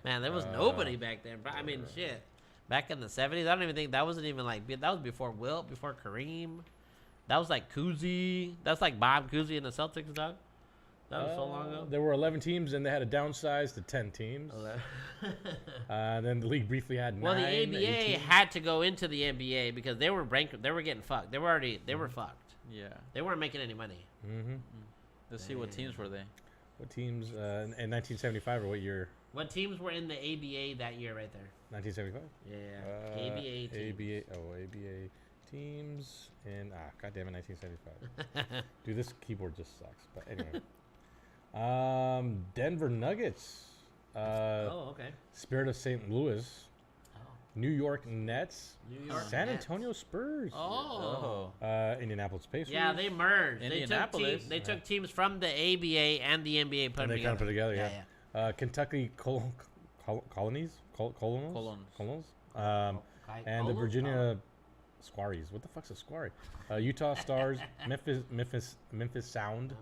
Man, there was nobody back then. I mean, shit. Back in the 70s, I don't even think that wasn't even like, that was before Wilt, before Kareem. That was like Cousy. That's like Bob Cousy in the Celtics, dog. That was so long ago. There were 11 teams, and they had to downsize to 10 teams. Then the league briefly had 9. Well, the ABA 18. had to go into the NBA because they were they were getting fucked. They were fucked. Yeah. They weren't making any money. Mm-hmm. Let's see what teams were they. What teams in 1975 or what year? What teams were in the ABA that year right there? 1975? Yeah. ABA teams. ABA teams in, goddamn it, 1975. Dude, this keyboard just sucks. But anyway. Denver Nuggets. Okay. Spirit of St. Louis. New York Nets. San Antonio Spurs. Indianapolis Pacers. Yeah, they merged. Indianapolis. They took teams from the ABA and the NBA, put them They kind of put together, yeah. Kentucky Colonies. And the Virginia Squaries. What the fuck's a Squarry? Utah Stars, Memphis Sounds,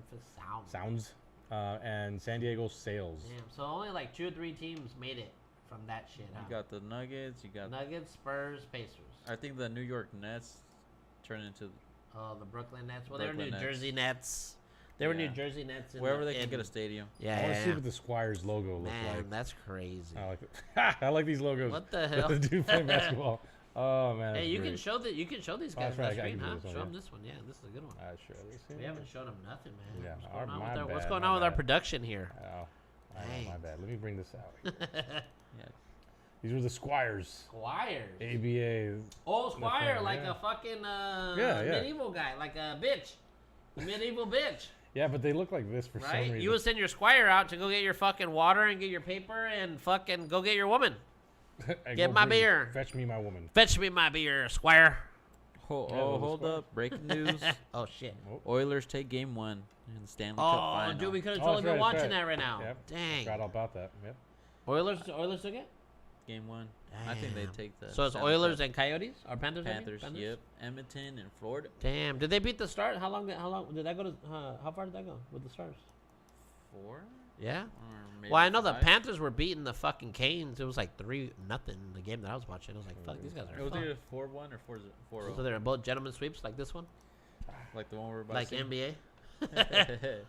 and San Diego Sails. Damn, so only like 2 or 3 teams made it from that shit. You got the Nuggets. You got Nuggets, Spurs, Pacers. I think the New York Nets turned into. The Brooklyn Nets. Well, they were New Jersey Nets. They were New Jersey Nets. Wherever they can get a stadium. Yeah, I want to see what the Squires logo looks like. Man, that's crazy. I like it. I like these logos. What the hell? The dude playing basketball. Oh man. Hey, you great. can show these guys right, on screen, huh? Show them this one. Yeah, this is a good one. Sure. We haven't shown them nothing, man. Yeah, What's going on with our production here? Oh, my bad. Let me bring this out. Yeah. These were the Squires. Squires. ABA. Oh, Squire, like a fucking medieval guy, like a bitch. A medieval bitch. Yeah, but they look like this for some reason. You would send your Squire out to go get your fucking water and get your paper and fucking go get your woman. Get my beer. Fetch me my woman. Fetch me my beer, Squire. Hold up. Breaking news. Oh, shit. Oilers take game 1 in the Stanley Cup final. Oh, dude, we could have totally been watching that right now. Yep. Dang. Forgot all about that. Yep. Oilers took it? Game 1. Damn. I think they take the. So it's Oilers and Coyotes or Panthers? Panthers. Yep. Edmonton and Florida. Damn. Did they beat the Stars? How long did that go to? How far did that go with the Stars? 4. Yeah. Well, I know the Panthers were beating the fucking Canes. It was like 3-0 the game that I was watching. I was like, fuck, these guys are. It was either 4-1 or 4-0. So they're both gentlemen sweeps like this one. Like the one we're about like to see. NBA. Man,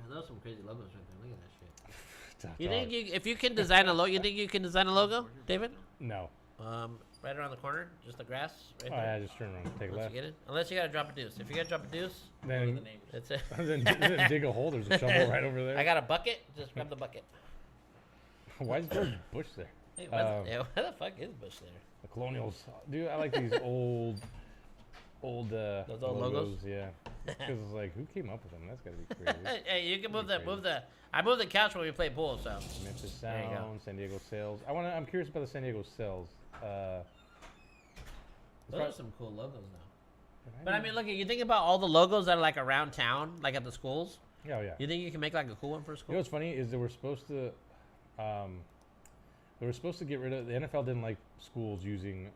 those are some crazy logos right there. Look at that shit. You think if you can design a logo, you think you can design a logo, David? No. Right around the corner, just the grass. Right there. Yeah, just turn around, take a left. You get it? Unless you gotta drop a deuce. If you gotta drop a deuce, then that's it. then dig a hole. There's a shovel right over there. I got a bucket. Just grab the bucket. Why is George Bush there? Hey, why the fuck is Bush there? The Colonials, dude. I like these old those old logos. Yeah, because it's like, who came up with them? That's gotta be crazy. Hey, you can move the. I moved the couch when we play pool. So Memphis Sound, San Diego Sails. I'm curious about the San Diego Sails. Those are some cool logos now. But I mean, look, you think about all the logos that are like around town, like at the schools. Yeah, yeah. You think you can make like a cool one for a school? You know what's funny is they were supposed to get rid of, the NFL didn't like schools using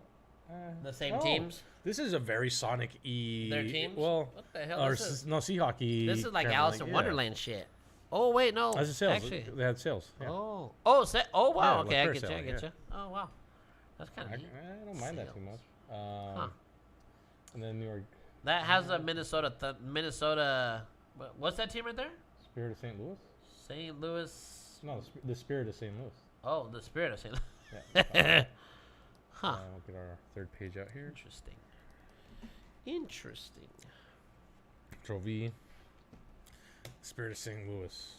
the same teams. This is a very Sonic Their teams? Well, what the hell? no, Seahawky. This is like Alice in Wonderland shit. Oh wait, no. That's sales. Actually, they had sales. Yeah. Oh wow. Yeah, okay, I get you. Oh wow, that's kind of neat. I don't mind that too much. And then New York. That has a Minnesota. What's that team right there? Spirit of St. Louis. St. Louis. No, the Spirit of St. Louis. Oh, the Spirit of St. Louis. Yeah. Huh. We'll get our third page out here. Interesting. Control V. Spirit of St. Louis.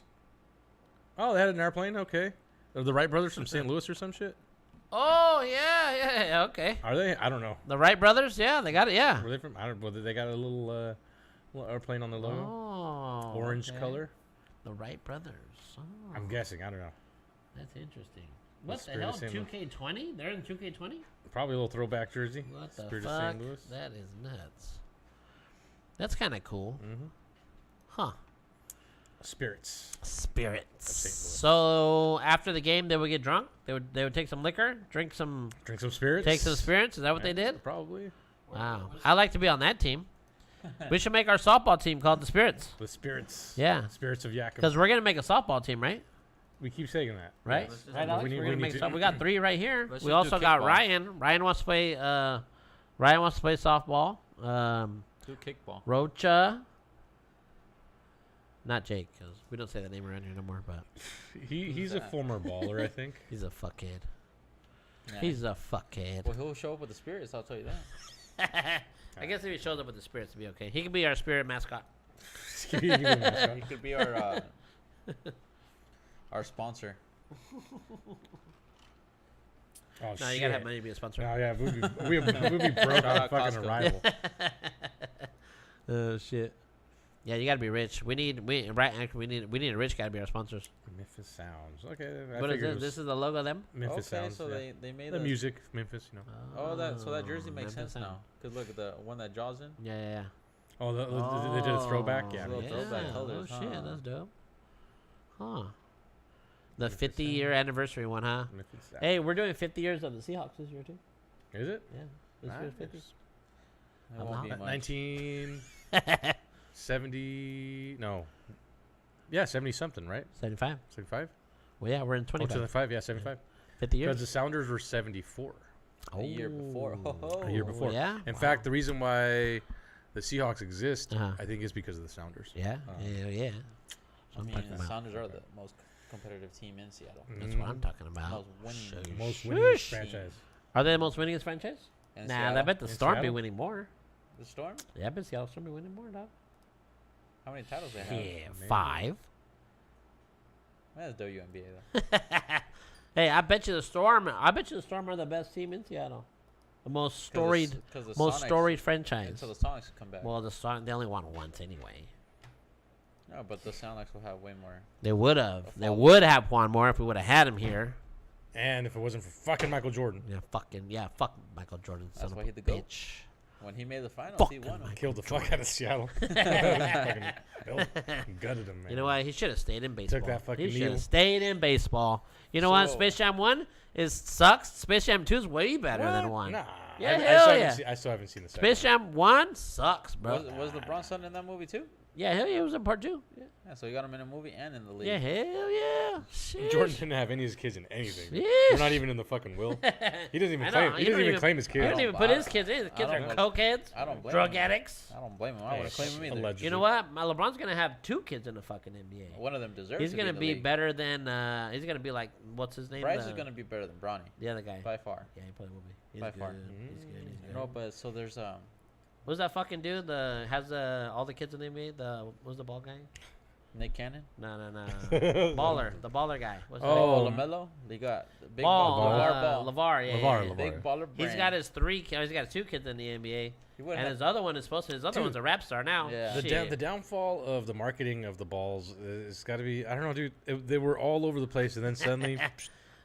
Oh, they had an airplane. Okay. The Wright brothers from St. Louis or some shit. Oh yeah, okay. Are they? I don't know. The Wright brothers, yeah, they got it, yeah. Were they from? I don't. Whether they got a little airplane on the logo. Oh, orange color. The Wright brothers. Oh. I'm guessing. I don't know. That's interesting. What the hell? 2K20? They're in 2K20? Probably a little throwback jersey. What the Spirit fuck? of St. Louis. That is nuts. That's kind of cool. Mm-hmm. Huh. Spirits. So after the game, they would get drunk. They would take some liquor, drink some spirits, take some spirits. Is that what they did? Probably. Wow. I'd like to be on that team. We should make our softball team called the Spirits. The Spirits. Yeah. Spirits of Yakima. Because we're gonna make a softball team, right? We keep saying that, right? Yes. Right, Alex? We got 3 right here. We also got Ryan. Ryan wants to play. Ryan wants to play softball. Do kickball. Rocha. Not Jake, because we don't say that name around here no more. But he's a former baller, I think. He's a fuckhead. Yeah. He's a fuckhead. Well, he'll show up with the Spirits. I'll tell you that. I guess if he shows up with the Spirits, it'll be okay. He could be our spirit mascot. He could be our sponsor. Oh, no, you gotta have money to be a sponsor. Oh yeah, we'd be broke on fucking arrival. Oh shit. Yeah, you gotta be rich. We need a rich guy to be our sponsors. Memphis Sounds. Okay. What is this? This is the logo of them? Memphis Sounds. So they made the music, Memphis, you know. Oh, that jersey makes sense now. Cause look at the one that Jaws in. Yeah. Oh, they did a throwback. Yeah. Throwback colors. Oh shit, that's dope. Huh. The 50-year anniversary one, huh? Hey, we're doing 50 years of the Seahawks this year too. Is it? Yeah. This year's 50. It won't be much. 1970. No. Yeah, 70 something, right? 75. 75. Well, yeah, we're in 25. 75. Yeah, 75. 50 years. Because the Sounders were 74. A year before. A year before. Yeah. In fact, the reason why the Seahawks exist, I think, is because of the Sounders. Yeah. Yeah. I mean, the Sounders are the most competitive team in Seattle. That's what I'm talking about. Most winning franchise. Are they the most winningest franchise? In nah, Seattle? I bet the Storm be winning more. The Storm? Yeah, I bet Seattle Storm be winning more, dog. How many titles they have? Yeah, 5. That's WNBA though. Hey, I bet you the Storm are the best team in Seattle. The most storied franchise. Until the Sonics come back. Well, they only won once anyway. No, but the Sonics will have way more. They would have. They would have won more if we would have had him here. And if it wasn't for fucking Michael Jordan. Yeah, fuck Michael Jordan. That's why he the bitch. GOAT. When he made the finals, he won. Killed the fuck out of Seattle. Gutted him, man. You know what? He should have stayed in baseball. Took that fucking He should have stayed in baseball. You know what? Space Jam 1 sucks. Space Jam 2 is way better than 1. Nah. Yeah, hell yeah. I still haven't seen the second Space Jam 1 sucks, bro. Was LeBron's son in that movie too? Yeah, hell yeah. It was in part 2. Yeah, so you got him in a movie and in the league. Yeah, hell yeah. Sheesh. Jordan didn't have any of his kids in anything. Sheesh. They're not even in the fucking will. He doesn't even claim. He doesn't even claim his kids. He doesn't even put his kids in. His kids are cokeheads. I don't blame drug him. addicts. I don't blame him. I would have claimed him either. Allegedly. You know what? LeBron's gonna have 2 kids in the fucking NBA. One of them deserves. He's gonna to be be better than. He's gonna be like what's his name? Bryce is gonna be better than Bronny. The other guy. By far. Yeah, he probably will be. He's By good. far. He's good. He's good. No, but so there's What's that fucking dude? Has all the kids in the NBA? What's the ball guy? Nick Cannon. No. Baller. The baller guy. What's his name? LaMelo. They got the big Ball. ball. LeVar. Yeah. Big baller. He's got his 3. He's got 2 kids in the NBA. And his other one is His other one's a rap star now. Yeah. The downfall of the marketing of the balls is got to be. I don't know, dude. They were all over the place, and then suddenly.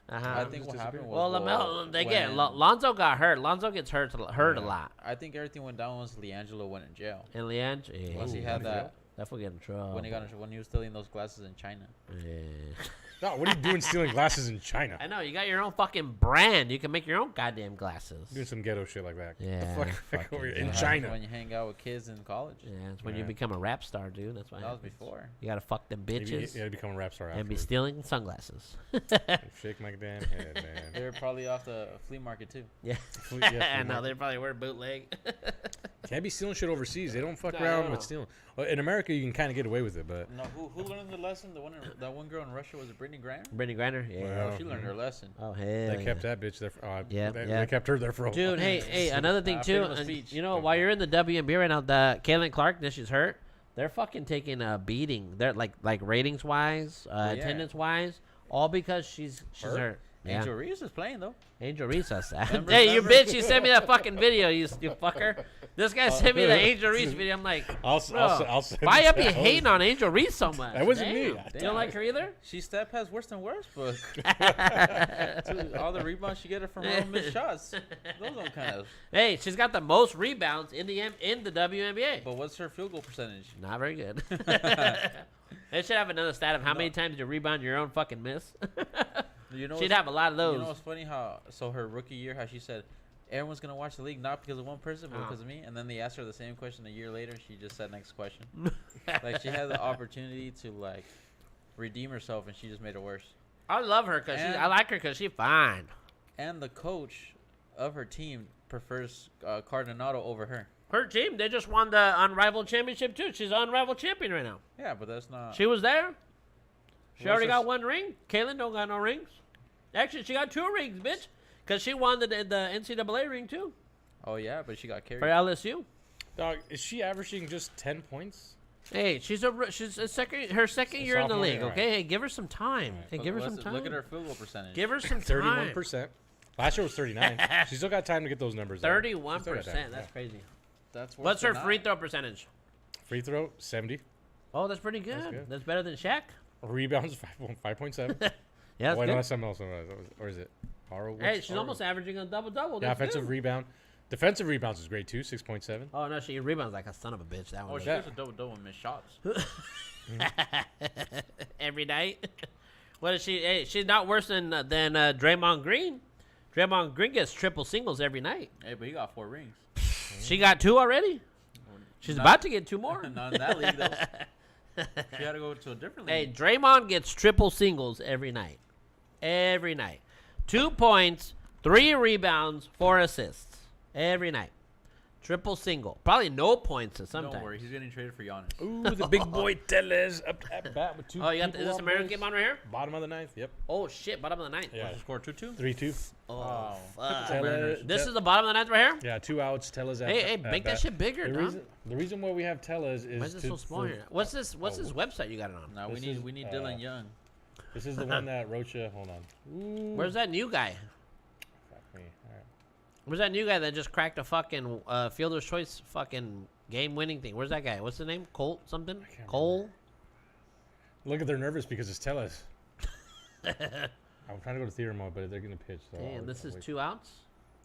I think what happened was LaMelo. Lonzo got hurt. Lonzo gets hurt a lot. I think everything went down once LiAngelo went in jail. And LiAngelo. Once he had that. That fool get in trouble. When he was stealing those glasses in China. Yeah. No, what are you doing stealing glasses in China? I know, you got your own fucking brand. You can make your own goddamn glasses. Doing some ghetto shit like that. Yeah. The fuck over here in China. When you hang out with kids in college. Yeah, it's when you become a rap star, dude. That's why. That was before. You gotta fuck them bitches. You gotta become a rap star and be stealing sunglasses. Shake my damn head, man. They were probably off the flea market too. Yeah. I know, they probably were bootleg. Can't be stealing shit overseas. They don't fuck around with stealing. Well, in America, you can kind of get away with it, but. No, who learned the lesson? That one girl in Russia, was it Brittany Griner? Brittany Griner, yeah. Well, she learned her lesson. Oh, hell They kept that bitch there. They kept her there for a while. Dude, hey, another thing too. You know, while you're in the WNBA right now, the Caitlin Clark, she's hurt. They're fucking taking a beating. They're like ratings wise, attendance wise, all because she's hurt. Angel Reese is playing though. Angel Reese, hey, you bitch! You sent me that fucking video, you fucker. This guy sent me the Angel Reese video. I'm like, I'll send why you be hating on Angel Reese so much? That wasn't me. You don't like her either? She step has worse than worse, but all the rebounds she get are from her own missed shots. Those don't kind of. Hey, she's got the most rebounds in the WNBA. But what's her field goal percentage? Not very good. They should have another stat of how many times you rebound your own fucking miss. She'd have a lot of those. You know what's funny? So her rookie year, how she said, everyone's going to watch the league not because of one person, but because of me. And then they asked her the same question a year later. She just said next question. Like, she had the opportunity to, like, redeem herself, and she just made it worse. I love her because I like her because she's fine. And the coach of her team prefers Cardinado over her. Her team, they just won the Unrivaled Championship, too. She's the Unrivaled Champion right now. Yeah, but that's not... She was there. She already got one ring. Kaylin don't got no rings. Actually, she got 2 rings, bitch. Because she won the NCAA ring, too. Oh, yeah, but she got carried. For LSU. Dog, is she averaging just 10 points? Hey, she's her second year in the league, okay? Hey, give her some time. Right. Hey, give her some time. Look at her field goal percentage. Give her some time. 31%. Last year was 39. She's still got time to get those numbers. 31%. That's crazy. What's her free throw percentage? Free throw, 70. Oh, that's pretty good. That's better than Shaq. Rebounds, 5.7. Yeah, wait, no, that's something else. Or is it? Hey, she's almost averaging a double-double. Yeah, offensive rebound. Defensive rebounds is great, too, 6.7. Oh, no, she rebounds like a son of a bitch. That one. Oh, she has a double-double and missed shots. Every night. What is she? Hey, she's not worse than Draymond Green. Draymond Green gets triple singles every night. Hey, but he got 4 rings. She got 2 already. She's about to get 2 more. Not in that league, though. She had to go to a different league. Hey, Draymond gets triple singles every night. Every night. 2 points, 3 rebounds, 4 assists. Every night. Triple single. Probably no points sometimes. Don't worry, he's getting traded for Giannis. Ooh, the big boy Tellez up at bat with 2. Oh, you got is this American game on right here? Bottom of the 9th, yep. Oh, shit, bottom of the 9th. Yeah. Score 2-2? 3-2. Oh, fuck. This is the bottom of the 9th right here? Yeah, 2 outs, Tellez at Hey, make that shit bigger, the reason why we have Tellez is... Why is it so small here? What's this website you got it on? No, we need Dylan Young. This is the one that Rocha... Hold on. Ooh. Where's that new guy? Fuck me. All right. Where's that new guy that just cracked a fucking Fielder's Choice fucking game-winning thing? Where's that guy? What's the name? Colt something? Cole? Look at they're nervous because it's Tellez. I'm trying to go to theater mode, but they're going to pitch. So damn, this is 2 outs?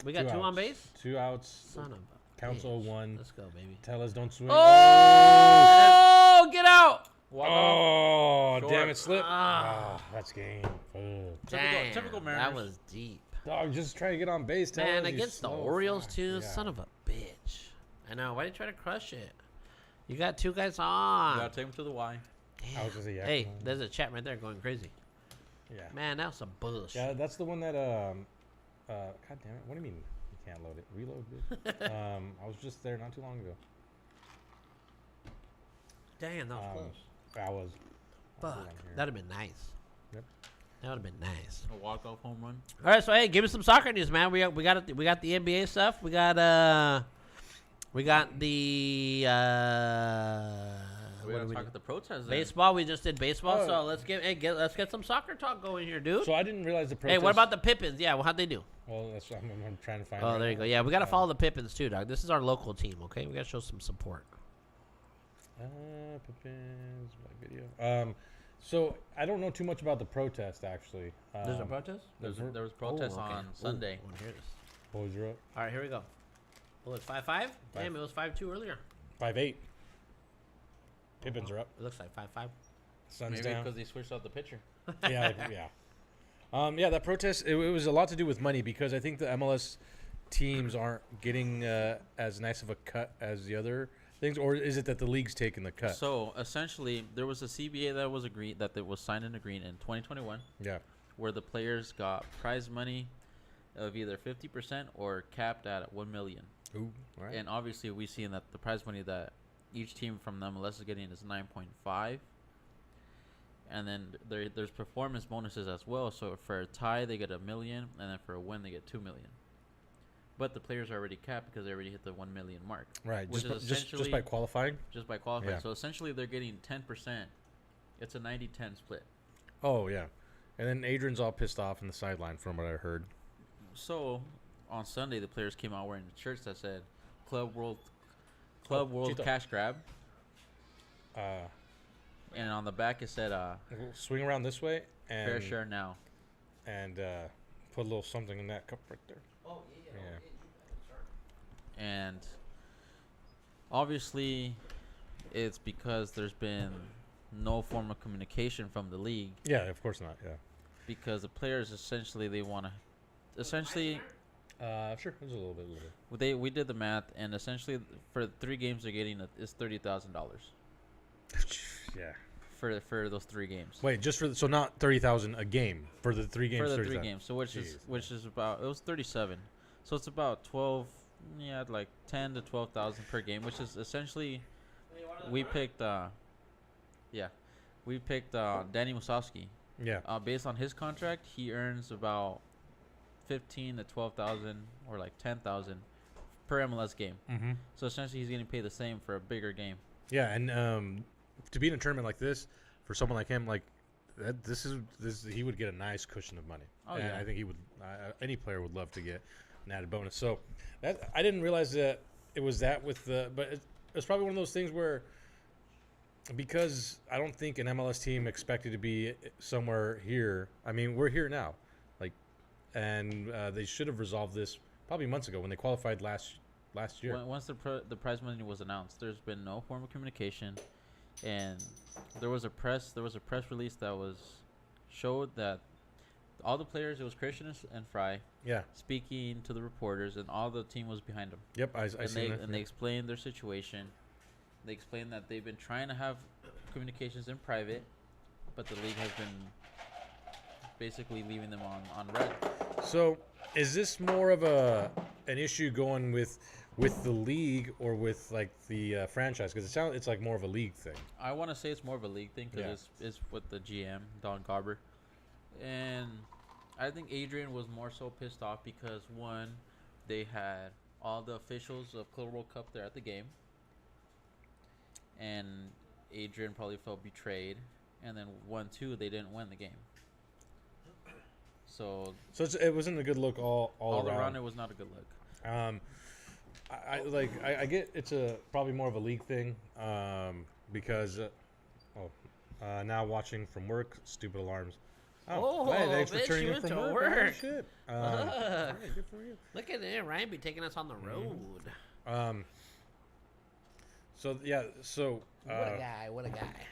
We got 2 on base? 2 outs. Son of a Counts 0-1. Let's go, baby. Tellez, don't swing. Oh, get out! Oh, damn it, slip. That's game. Typical Mariners. That was deep. Dog, just try to get on base. Man, against the Orioles, too. Yeah. Son of a bitch. I know. Why did you try to crush it? You got 2 guys on. You got to take him to the Y. Damn. Hey, there's a chat right there going crazy. Yeah. Man, that's some bullshit. Yeah, that's the one that, God damn it. What do you mean you can't load it? Reload it? I was just there not too long ago. Damn, that was close. I was. Fuck. That'd have been nice. Yep. That would have been nice. A walk-off home run. All right, so hey, give us some soccer news, man. We got the NBA stuff. We got the. We gotta talk about the protests. Baseball. We just did baseball, so let's get some soccer talk going here, dude. So I didn't realize the protests. Hey, what about the Pippins? Yeah, well, how'd they do? Well, that's what I'm trying to find. Oh, there you go. Yeah, we gotta follow the Pippins too, dog. This is our local team, okay? We gotta show some support. Pippins, my video. So I don't know too much about the protest, actually. There's a protest? There was protests on Sunday. I want to hear this. Hold you up. All right, here we go. Oh, it's 5-5? Damn, it was 5-2 earlier. 5-8. Pippins are up. It looks like 5-5. Sun's Maybe down. because they switched out the pitcher. Yeah. Yeah, that protest, it was a lot to do with money because I think the MLS teams aren't getting as nice of a cut as the other things, or is it that the league's taking the cut? So essentially, there was a CBA that was agreed that was signed and agreed in 2021. Yeah, where the players got prize money of either 50% or capped at $1 million. Ooh, right. And obviously, we see that the prize money that each team from the MLS is getting is 9.5. And then there's performance bonuses as well. So for a tie, they get $1 million, and then for a win, they get $2 million. But the players are already capped because they already hit the 1 million mark. Right. Just by qualifying. Just by qualifying. Yeah. So essentially, they're getting 10%. It's a 90-10 split. Oh yeah, and then Adrian's all pissed off in the sideline from what I heard. So on Sunday, the players came out wearing shirts that said "Club World Club World Cash Grab. And on the back it said, swing around this way and fair share now. And put a little something in that cup right there. Oh, yeah. And obviously, it's because there's been no form of communication from the league. Yeah, of course not. Yeah. Because the players essentially sure, there's a little bit. We did the math, and essentially for 3 games they're getting is $30,000. Yeah. For those 3 games. Wait, just for so not 30,000 a game for the 3 games. For the 3 games, so which is about, it was 37, so it's about 12, like 10 to 12,000 per game, which is essentially we picked Danny Musovski. Yeah. Based on his contract, he earns about 15 to 12,000 or like 10,000 per MLS game. Mm-hmm. So essentially, he's getting paid the same for a bigger game. Yeah, and to be in a tournament like this, for someone like him, like this, he would get a nice cushion of money. Oh, and yeah. I think he would. Any player would love to get an added bonus. So that I didn't realize that it was that with the, but it's probably one of those things where, because I don't think an MLS team expected to be somewhere here. I mean, we're here now, and they should have resolved this probably months ago when they qualified last year. Once the prize money was announced, there's been no form of communication, and there was a press release that showed that all the players, it was Christian and Fry, speaking to the reporters, and all the team was behind them. Yep, I see that. And they explained their situation. They explained that they've been trying to have communications in private, but the league has been basically leaving them on red. So, is this more of an issue going with the league or with like the franchise? Because it's like more of a league thing. I want to say it's more of a league thing because it's with the GM Don Garber, and I think Adrian was more so pissed off because one, they had all the officials of Club World Cup there at the game, and Adrian probably felt betrayed, and then 1-2 they didn't win the game. So it wasn't a good look all around. It was not a good look. I get it's probably more of a league thing because now watching from work, stupid alarms. Thanks for turning in from work. Oh, shit. Right, good for you. Look at it, Ryan be taking us on the road. What a guy.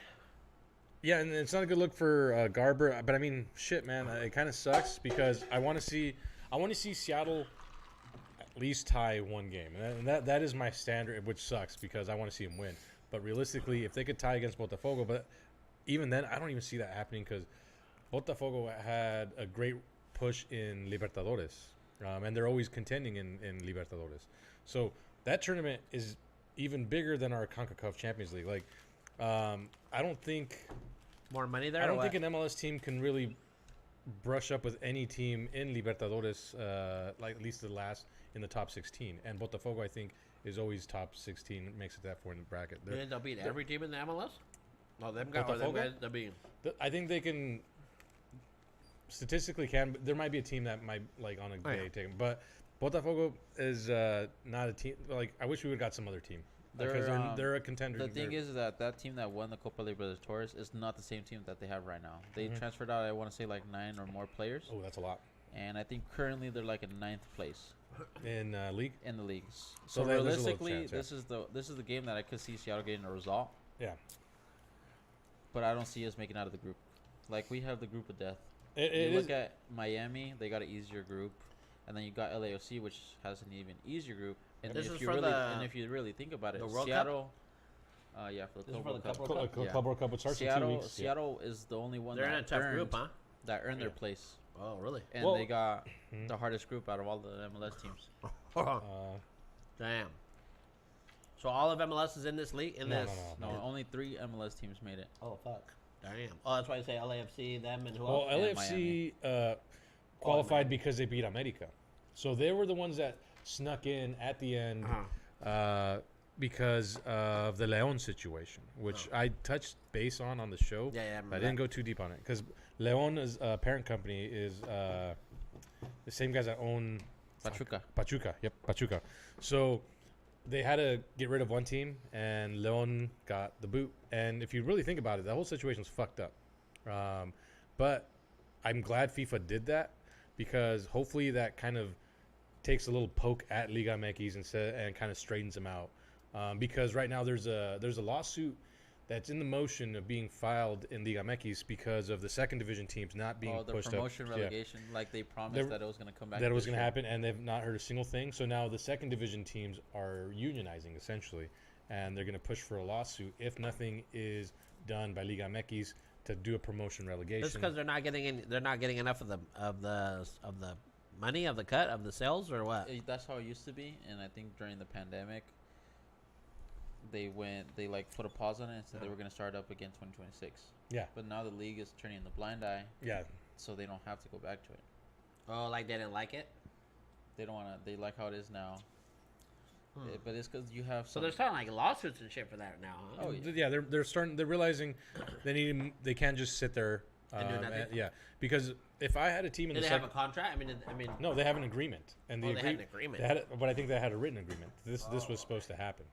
Yeah, and it's not a good look for Garber, but I mean, shit, man, it kind of sucks because I want to see Seattle at least tie 1 game, and that is my standard, which sucks because I want to see them win. But realistically, if they could tie against Botafogo, but even then, I don't even see that happening because Botafogo had a great push in Libertadores, and they're always contending in Libertadores. So that tournament is even bigger than our CONCACAF Champions League. Like, I don't think more money there. I don't think an MLS team can really brush up with any team in Libertadores, like at least the last in the top 16. And Botafogo, I think, is always top 16. Makes it that far in the bracket. They'll beat every team in the MLS. No, them guys. They'll beat. I think they can. Statistically, but there might be a team that might like on a day take them. But Botafogo is not a team. Like, I wish we would have got some other team. Because they're a contender. The thing is that team that won the Copa Libertadores is not the same team that they have right now. They transferred out, I want to say, like 9 or more players. Oh, that's a lot. And I think currently they're like in 9th place in league. In the leagues. So realistically, this is the game that I could see Seattle getting a result. Yeah. But I don't see us making out of the group. Like, we have the group of death. Look at Miami; they got an easier group, and then you got LAFC, which has an even easier group. And if you really think about it, Seattle, for the Club World Cup, which starts in 2 weeks. Seattle is the only one. They're in a tough group, huh? That earned their place. Oh, really? And they got the hardest group out of all the MLS teams. Damn. So all of MLS is in this league? No, only 3 MLS teams made it. Oh, fuck. Damn. Oh, that's why you say LAFC, them, and who else? Well, LAFC qualified because they beat America. So they were the ones that snuck in at the end because of the León situation, which I touched base on the show. Yeah, but I didn't go too deep on it because León's parent company is the same guys that own Pachuca. Pachuca, yep, Pachuca. So they had to get rid of one team, and Leon got the boot. And if you really think about it, the whole situation's fucked up. But I'm glad FIFA did that, because hopefully that kind of takes a little poke at Liga MX and kind of straightens them out. Because right now there's a lawsuit that's in the motion of being filed in Liga MX because of the second division teams not being pushed up. The promotion relegation, like they promised that it was going to come back. That it was going to happen, and they've not heard a single thing. So now the second division teams are unionizing, essentially, and they're going to push for a lawsuit if nothing is done by Liga MX to do a promotion relegation. Just because they're not getting enough of the money, of the cut, of the sales, or what? That's how it used to be, and I think during the pandemic, they put a pause on it and said they were going to start up again 2026. Yeah. But now the league is turning the blind eye. Yeah. So they don't have to go back to it. Oh, like they didn't like it? They don't want to. They like how it is now. But it's because you have. So they're starting like lawsuits and shit for that now. Huh? Oh yeah, they're realizing they can't just sit there. And do nothing? Yeah, because if I had a team in Did the they have a contract? I mean. No, they have an agreement, and they had an agreement. But I think they had a written agreement. This was supposed to happen,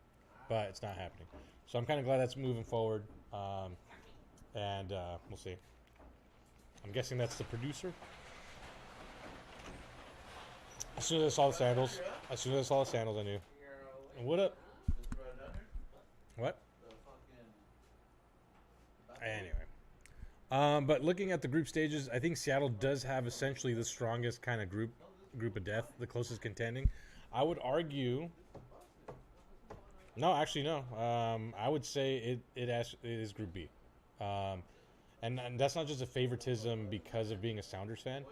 but it's not happening. So I'm kind of glad that's moving forward, and we'll see. I'm guessing that's the producer. As soon as I saw the sandals, I knew. And what up? What? Anyway. But looking at the group stages, I think Seattle does have essentially the strongest kind of group of death, the closest contending. I would argue. No, actually, no. I would say it is Group B. And that's not just a favoritism because of being a Sounders fan.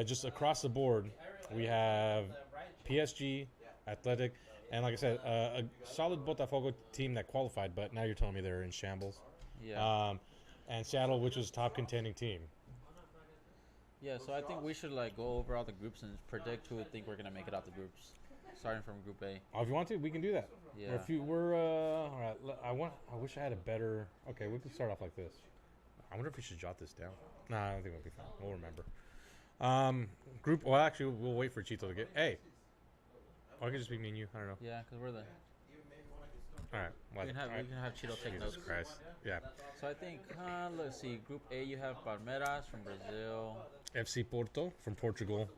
Just across the board, we have PSG, Athletic, and like I said, a solid Botafogo team that qualified, but now you're telling me they're in shambles. Yeah. And Seattle, which was top contending team. Yeah, so I think we should go over all the groups and predict who we think we're gonna make it out the groups, starting from Group A. Oh, if you want to, we can do that. Yeah. All right. I wish I had a better. Okay, we can start off like this. I wonder if we should jot this down. Nah, I don't think we'll be fine. We'll remember. Group. Well, actually, we'll wait for Chito to get. Hey. Or it could just be me and you. I don't know. Yeah, because we're the. All right. We can have Chito take notes. Jesus Christ. Yeah. So I think, let's see. Group A, you have Palmeiras from Brazil. FC Porto from Portugal.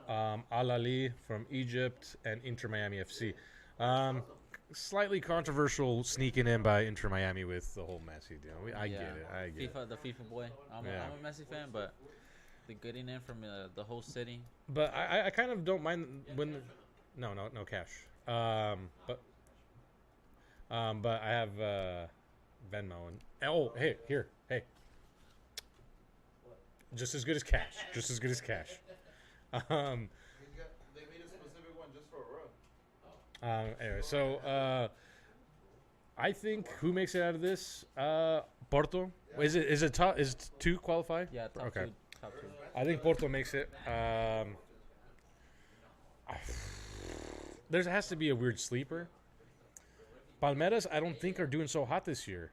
Al Ahly from Egypt, and Inter Miami FC. Slightly controversial sneaking in by Inter Miami with the whole Messi deal. I get it. The FIFA boy. I'm a Messi fan, but the getting in from the whole city. But I kind of don't mind when. No cash. But I have Venmo and hey. Just as good as cash. They made a specific one just for a run. Anyway, so I think who makes it out of this? Porto. Is it top? Is 2 qualified? Yeah, top two. I think Porto makes it. There has to be a weird sleeper. Palmeiras, I don't think are doing so hot this year.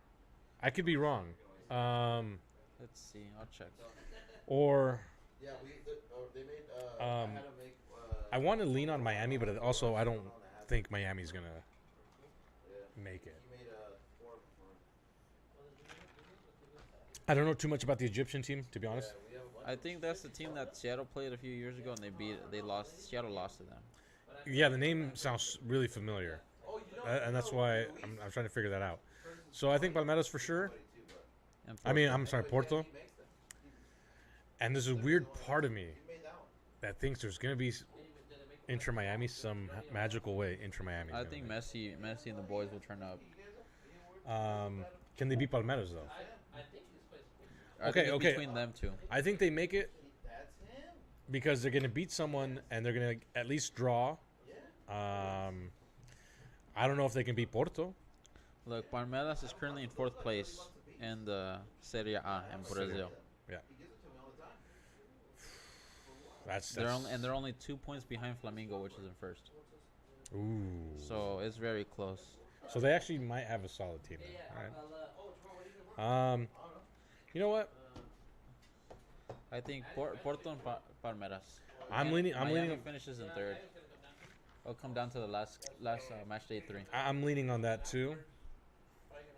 I could be wrong. Let's see. I'll check. Or. Yeah, they made. I had to make. I want to lean on Miami, but also I don't think Miami's gonna make it. He made a 4. I don't know too much about the Egyptian team, to be honest. I think that's the team that Seattle played a few years ago, and they lost. Seattle lost to them. Yeah, the name sounds really familiar, and that's why I'm trying to figure that out. So I think Palmeiras for sure. I'm sorry, Porto. And there's a weird part of me that thinks there's going to be Inter Miami some magical way. Inter Miami. I think Messi and the boys will turn up. Can they beat Palmeiras though? Okay. Between them two, I think they make it because they're going to beat someone and they're going to at least draw. I don't know if they can beat Porto. Look, Palmeiras is currently in 4th place in the Serie A in Brazil. Yeah. They're only 2 points behind Flamengo, which is in 1st. Ooh. So it's very close. So they actually might have a solid team. All right. You know what? I think Porto and Palmeiras. I'm leaning. Finishes in 3rd. It'll come down to the last match day 3. I'm leaning on that too.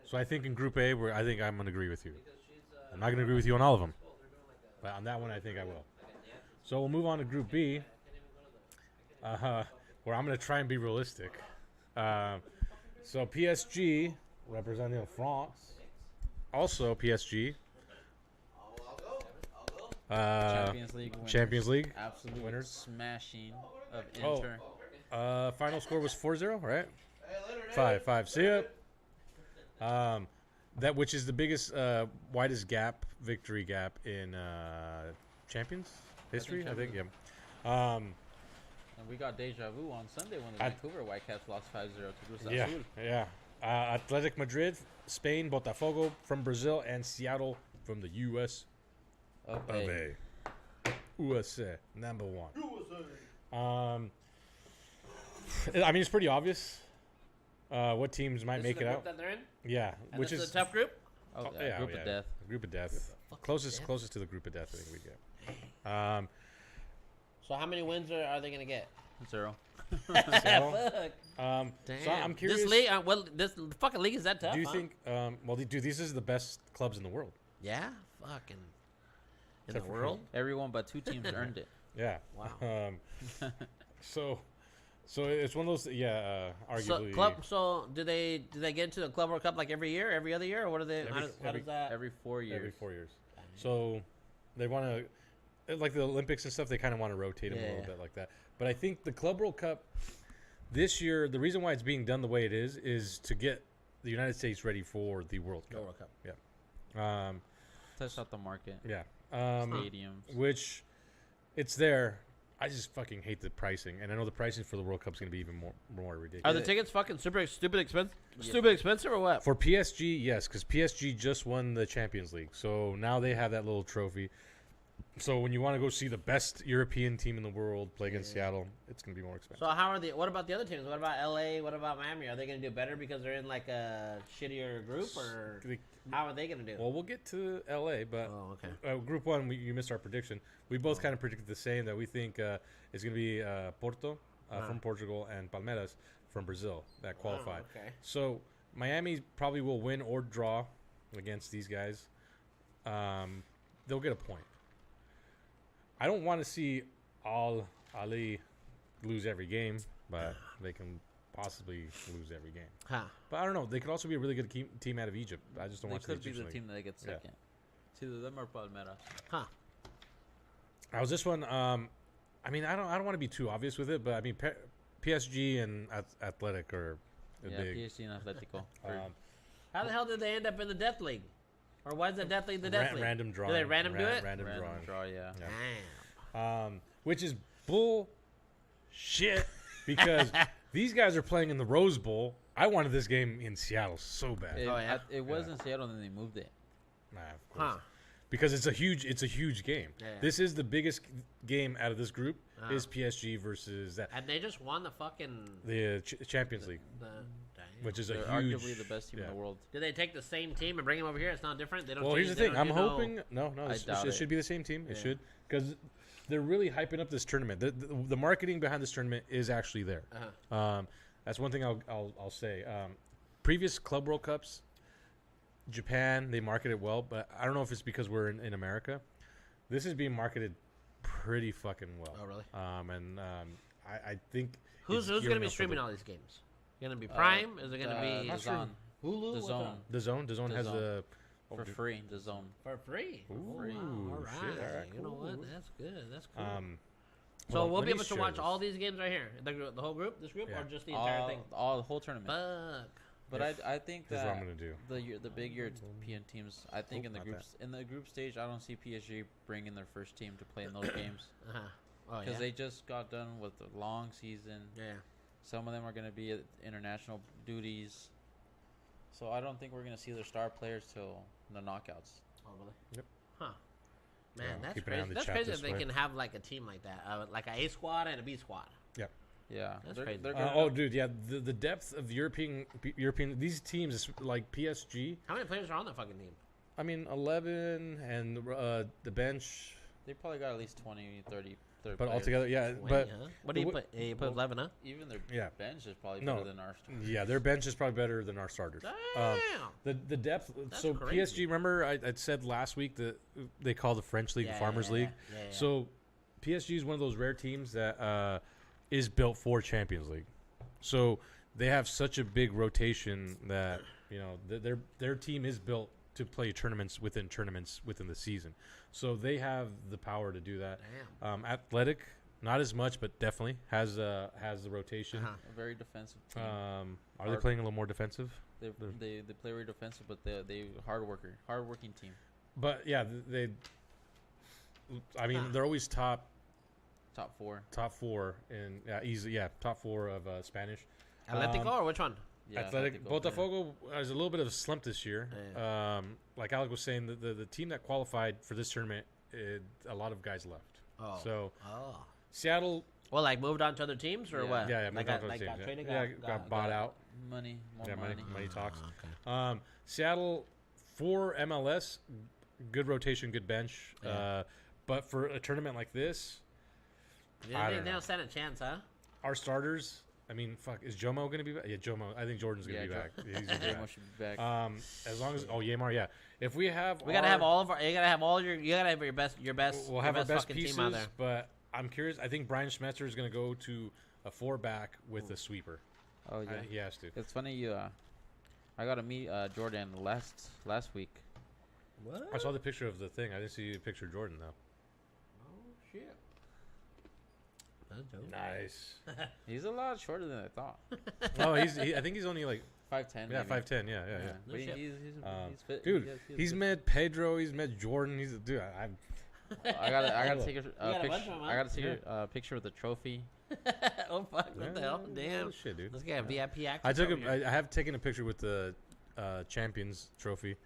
So I think in Group A, I think I'm gonna agree with you. I'm not gonna agree with you on all of them, but on that one, I think I will. So we'll move on to Group B, where I'm gonna try and be realistic. So PSG representing France, also PSG. Champions League. Absolute winners. Smashing of Inter. Final score was 4-0, right? 5-5. See ya. That which is the biggest, widest victory gap in Champions history, I think. Yeah. And we got deja vu on Sunday when the Vancouver Whitecaps lost 5-0 to Cruz Azul. Yeah. Athletic Madrid, Spain, Botafogo from Brazil, and Seattle from the U.S. of A. USA, number 1. USA. I mean, it's pretty obvious what teams might make it out. That they're in? Yeah, and which is a tough group. Group of death. Group of death. Closest to the group of death I think we get. So how many wins are they gonna get? 0. Fuck. So I'm curious. This league, this fucking league is that tough? Do you think? Dude, these is the best clubs in the world. Yeah, fucking in the world. Everyone but 2 teams earned it. Yeah. Wow. So it's one of those. Yeah. Arguably. So do they get into the Club World Cup like every year, every other year, or what are they? How does that? Every 4 years. Every 4 years. So they want to. Like the Olympics and stuff, they kind of want to rotate them a little bit like that. But I think the Club World Cup this year, the reason why it's being done the way it is to get the United States ready for the World Cup. World Cup. Yeah. Test out the market. Yeah. Stadiums. Which, it's there. I just fucking hate the pricing, and I know the pricing for the World Cup is going to be even more ridiculous. Are the tickets fucking stupid expensive or what? For PSG, yes, because PSG just won the Champions League, so now they have that little trophy. So when you want to go see the best European team in the world play against Seattle, it's going to be more expensive. So what about the other teams? What about LA? What about Miami? Are they going to do better because they're in like a shittier group, or how are they going to do? Well, we'll get to LA, but Group 1, you missed our prediction. We both kind of predicted the same, that we think it's going to be Porto from Portugal and Palmeiras from Brazil that qualified. Okay. So Miami probably will win or draw against these guys. They'll get a point. I don't want to see Ali lose every game, but they can possibly lose every game. But I don't know. They could also be a really good team out of Egypt. I just don't want to see the Egyptian league. Team that gets second. It's either them or Palmeiras. How's this one? I mean, I don't want to be too obvious with it, but I mean, PSG and Athletic are big. PSG and Atletico. How the hell did they end up in the Death League? Or why is the Death League the Death League? Random drawing. Do they random do it? Random draw, yeah. Damn. Which is bull shit because these guys are playing in the Rose Bowl. I wanted this game in Seattle so bad. It was in Seattle and then they moved it. Nah, of course. Because it's a huge game. Yeah. This is the biggest game out of this group. Is PSG versus that. And they just won the fucking Champions League. Which is arguably the best team in the world. Did they take the same team and bring them over here? It's not different. They don't. Well, here's the thing. I'm hoping. No, it should be the same team. It should, because they're really hyping up this tournament. The marketing behind this tournament is actually there. That's one thing I'll say. Previous Club World Cups, Japan, they market it well, but I don't know if it's because we're in America. This is being marketed pretty fucking well. Oh, really? I think who's going to be streaming all these games? Going to be Prime? Is it going to be DAZN? Hulu? DAZN has the for free. DAZN for free. Ooh, wow. All right. Shit, all right. You know what? That's good. That's cool. So we'll be able to watch all these games right here. The whole group, this group, or just the entire thing? The whole tournament. Fuck. But I think that what I'm gonna do. The big European teams, I think in the group stage, I don't see PSG bringing their first team to play in those games. Because they just got done with a long season. Yeah. Some of them are going to be at international duties. So I don't think we're going to see their star players till the knockouts. Oh, really? Yep. Huh. Man, that's crazy. That's crazy that they can have like a team like that. Like a squad and a B squad. Yep. Yeah. That's crazy. Dude, yeah. The depth of European these teams is like PSG. How many players are on that fucking team? I mean, 11 and the bench. They probably got at least 20, 30 But altogether, yeah. 20, but huh? What do you put? You put 11, huh? Even their bench is probably No. better than our starters. Yeah, their bench is probably better than our starters. Damn. The depth. That's so crazy. PSG, remember I said last week that they call the French league the Farmers League. Yeah. So PSG is one of those rare teams that is built for Champions League. So they have such a big rotation that their team is built to play tournaments within the season. So they have the power to do that. Damn. Athletic, not as much, but definitely has the rotation. A very defensive team. Are they playing a little more defensive? They play very defensive, but they hardworking team. But yeah, they're always top four in easy top four of Spanish. Atletico or which one? Yeah, Athletic. Botafogo has a little bit of a slump this year. Yeah. Like Alec was saying, the team that qualified for this tournament, a lot of guys left. Oh. So Seattle. Well, like moved on to other teams or what? Yeah, like moved on to other teams. Got bought out. Money Talks. Okay. Seattle for MLS, good rotation, good bench. Yeah. But for a tournament like this, They don't stand a chance, huh? our starters. I mean, fuck, is Jomo going to be back? Yeah, Jomo. I think Jordan's going to be back. He's gonna be back. should be back. As long as Yamar, yeah. If we have, We gotta have all of our. You gotta have all your best. We'll have our best fucking pieces. team out there. But I'm curious. I think Brian Schmetzer is going to go to a 4-back with a sweeper. Oh yeah, he has to. It's funny I got to meet Jordan last week. What? I saw the picture of the thing. I didn't see a picture of Jordan though. Oh shit. That's dope. Nice. He's a lot shorter than I thought. Oh, I think he's only like 5'10". Yeah, maybe. 5'10". Yeah. No But shit. he's fit. Dude, he's good. met Pedro. He's met Jordan. He's a dude. I gotta take a got a bunch picture. of 'em, huh? I gotta take a picture with the trophy. Oh fuck! What the hell? Damn. Shit, dude. Let's get a VIP access. I took over here. I have taken a picture with the Champions Trophy,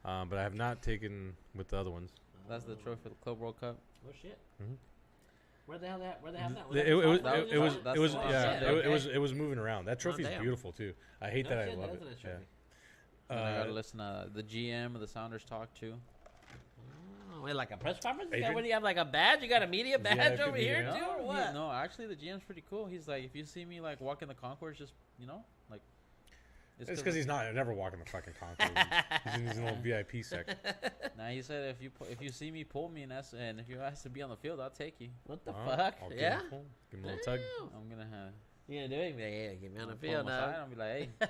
but I have not taken with the other ones. That's the trophy for the Club World Cup. Oh shit. Mhm. Where the hell where they have that? It was moving around. That trophy's damn. beautiful too. I hate that I love it. That's a nice Yeah. trophy. And I gotta listen to the GM of the Sounders talk too. Oh, wait, like a press conference? Adrian? When you have like a badge, you got a media badge over here media. too, or what? No, actually, the GM's pretty cool. He's like, if you see me like walking the concourse, just like. It's because he's never walking the fucking concourse. He's in his little VIP section. Nah, he said if you see me, pull me, and if you ask to be on the field, I'll take you. What the Alright, fuck? I'll give Yeah. him a little tug. Damn. I'm gonna have. You gonna do it? Yeah, get me on the pull field him aside, now. I'll be like, hey,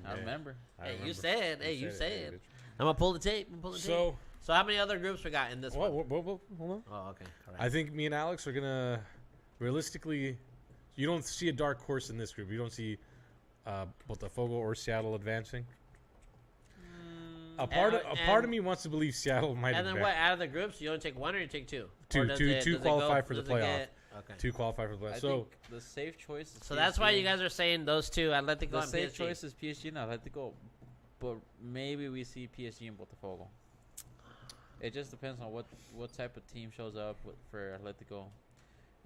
I remember. Hey, you said. Hey, you said. bitch. I'm gonna pull the tape. So, So how many other groups we got in this one? hold on. Oh, okay. All right. I think me and Alex are gonna realistically. You don't see a dark horse in this group. You don't see Botafogo or Seattle advancing. A part of me wants to believe Seattle might. And then what? Out of the groups, you only take one or you take two? Two qualify for the playoff. Okay. Two qualify for the playoff. I So think the safe choice is So that's why you guys are saying those two, Atletico the and safe PSG. choice is PSG and Atletico, but maybe we see PSG and Botafogo. It just depends on what type of team shows up for Atletico,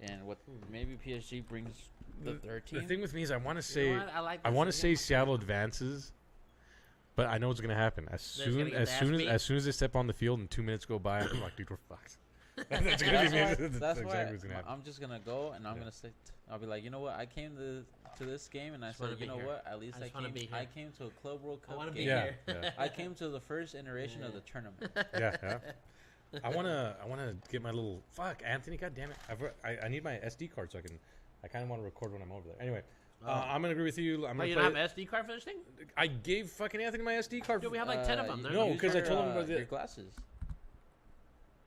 and what maybe PSG brings the third team. the thing with me is I want to say You know what? I like I this want to idea. say Seattle advances, but I know what's gonna happen as They're gonna get as soon as they step on the field and 2 minutes go by. I'm like, dude, we're fucked. That's gonna be me. That's That's why exactly what's gonna happen. I'm just gonna go and I'm gonna sit. I'll be like, you know what? I came to this game and I Just wanna said, be you know here. what? At least I just wanna be here. I came to a Club World I Cup wanna be game. here. Yeah. I came to the first iteration of the tournament. Yeah. I wanna get my little Anthony. God damn it! I need my SD card so I kind of want to record when I'm over there. Anyway, I'm gonna agree with you. I'm you gonna don't play. have an SD card for this thing? I gave fucking Anthony my SD card. Dude, we have like 10 of them. They're no, not- Use 'cause I your, told him about your the- glasses.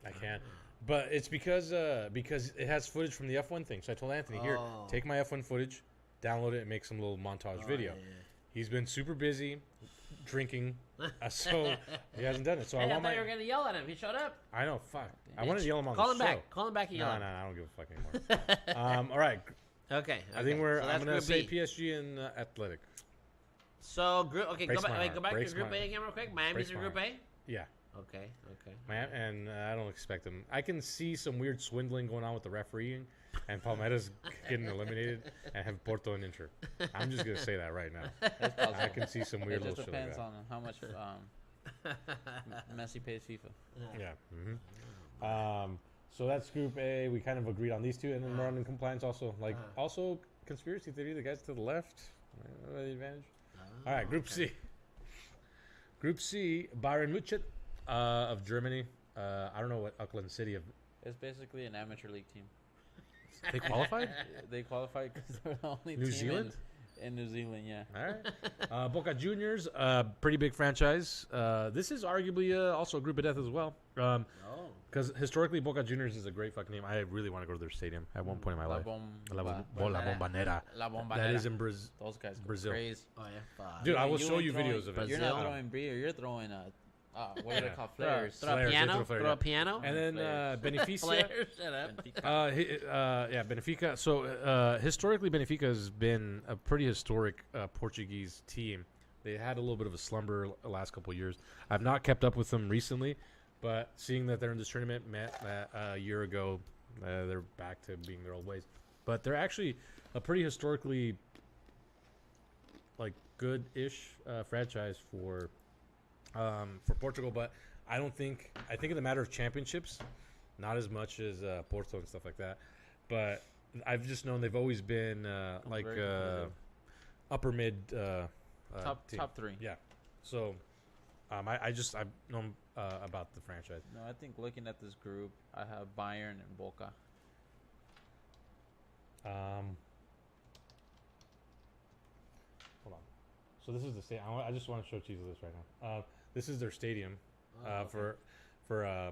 I can't. But it's because it has footage from the F1 thing. So I told Anthony, here, Oh. take my F1 footage, download it, and make some little montage video. Yeah. He's been super busy drinking, so he hasn't done it. So Hey, I I want thought my. you were gonna yell at him. He showed up. I know, fuck. I want to yell him on Call the him show. back. Call him back and yell. No, at him. I don't give a fuck anymore. All right, Okay. I think So I'm that's gonna Group say B. PSG and Athletic. So group. Okay, Breaks go my back. heart. Go back to Breaks Group my A again, real quick. Miami's Breaks in my Group A. Yeah, Okay. and I don't expect them. I can see some weird swindling going on with the refereeing, and Palmeiras getting eliminated, and have Porto and Inter. I'm just gonna say that right now. That's possible. I can see some weird It just little shit like depends that. on how much Messi pays FIFA. Yeah. So that's Group A. We kind of agreed on these two, and then run in compliance also. Also conspiracy theory. The guys to the left, the advantage. All right, Group C. Group C, Bayern München of Germany. I don't know what Auckland City of. It's basically an amateur league team. They qualified? They qualified because they're the only New team Zealand? in New Zealand, yeah. All right. Boca Juniors, pretty big franchise. This is arguably also a group of death as well. Because historically, Boca Juniors is a great fucking name. I really want to go to their stadium at one point in my life. La Bombonera. That is in Brazil. Those guys go Brazil. crazy. Oh, yeah. Dude, I will show you videos of it. You're not throwing beer. You're throwing what are they called? Flares. Throw a piano. Throw a piano. And then Beneficia. Shut up. Yeah, Benfica. So historically, Benfica has been a pretty historic Portuguese team. They had a little bit of a slumber the last couple of years. I've not kept up with them recently, but seeing that they're in this tournament meant that a year ago they're back to being their old ways. But they're actually a pretty historically like good-ish franchise for Portugal. But I think in the matter of championships, not as much as Porto and stuff like that. But I've just known they've always been upper mid. Top three. Yeah. So, I've known about the franchise. No, I think looking at this group, I have Bayern and Boca. Hold on. So this is the stadium. I just want to show Cheese this right now. This is their stadium for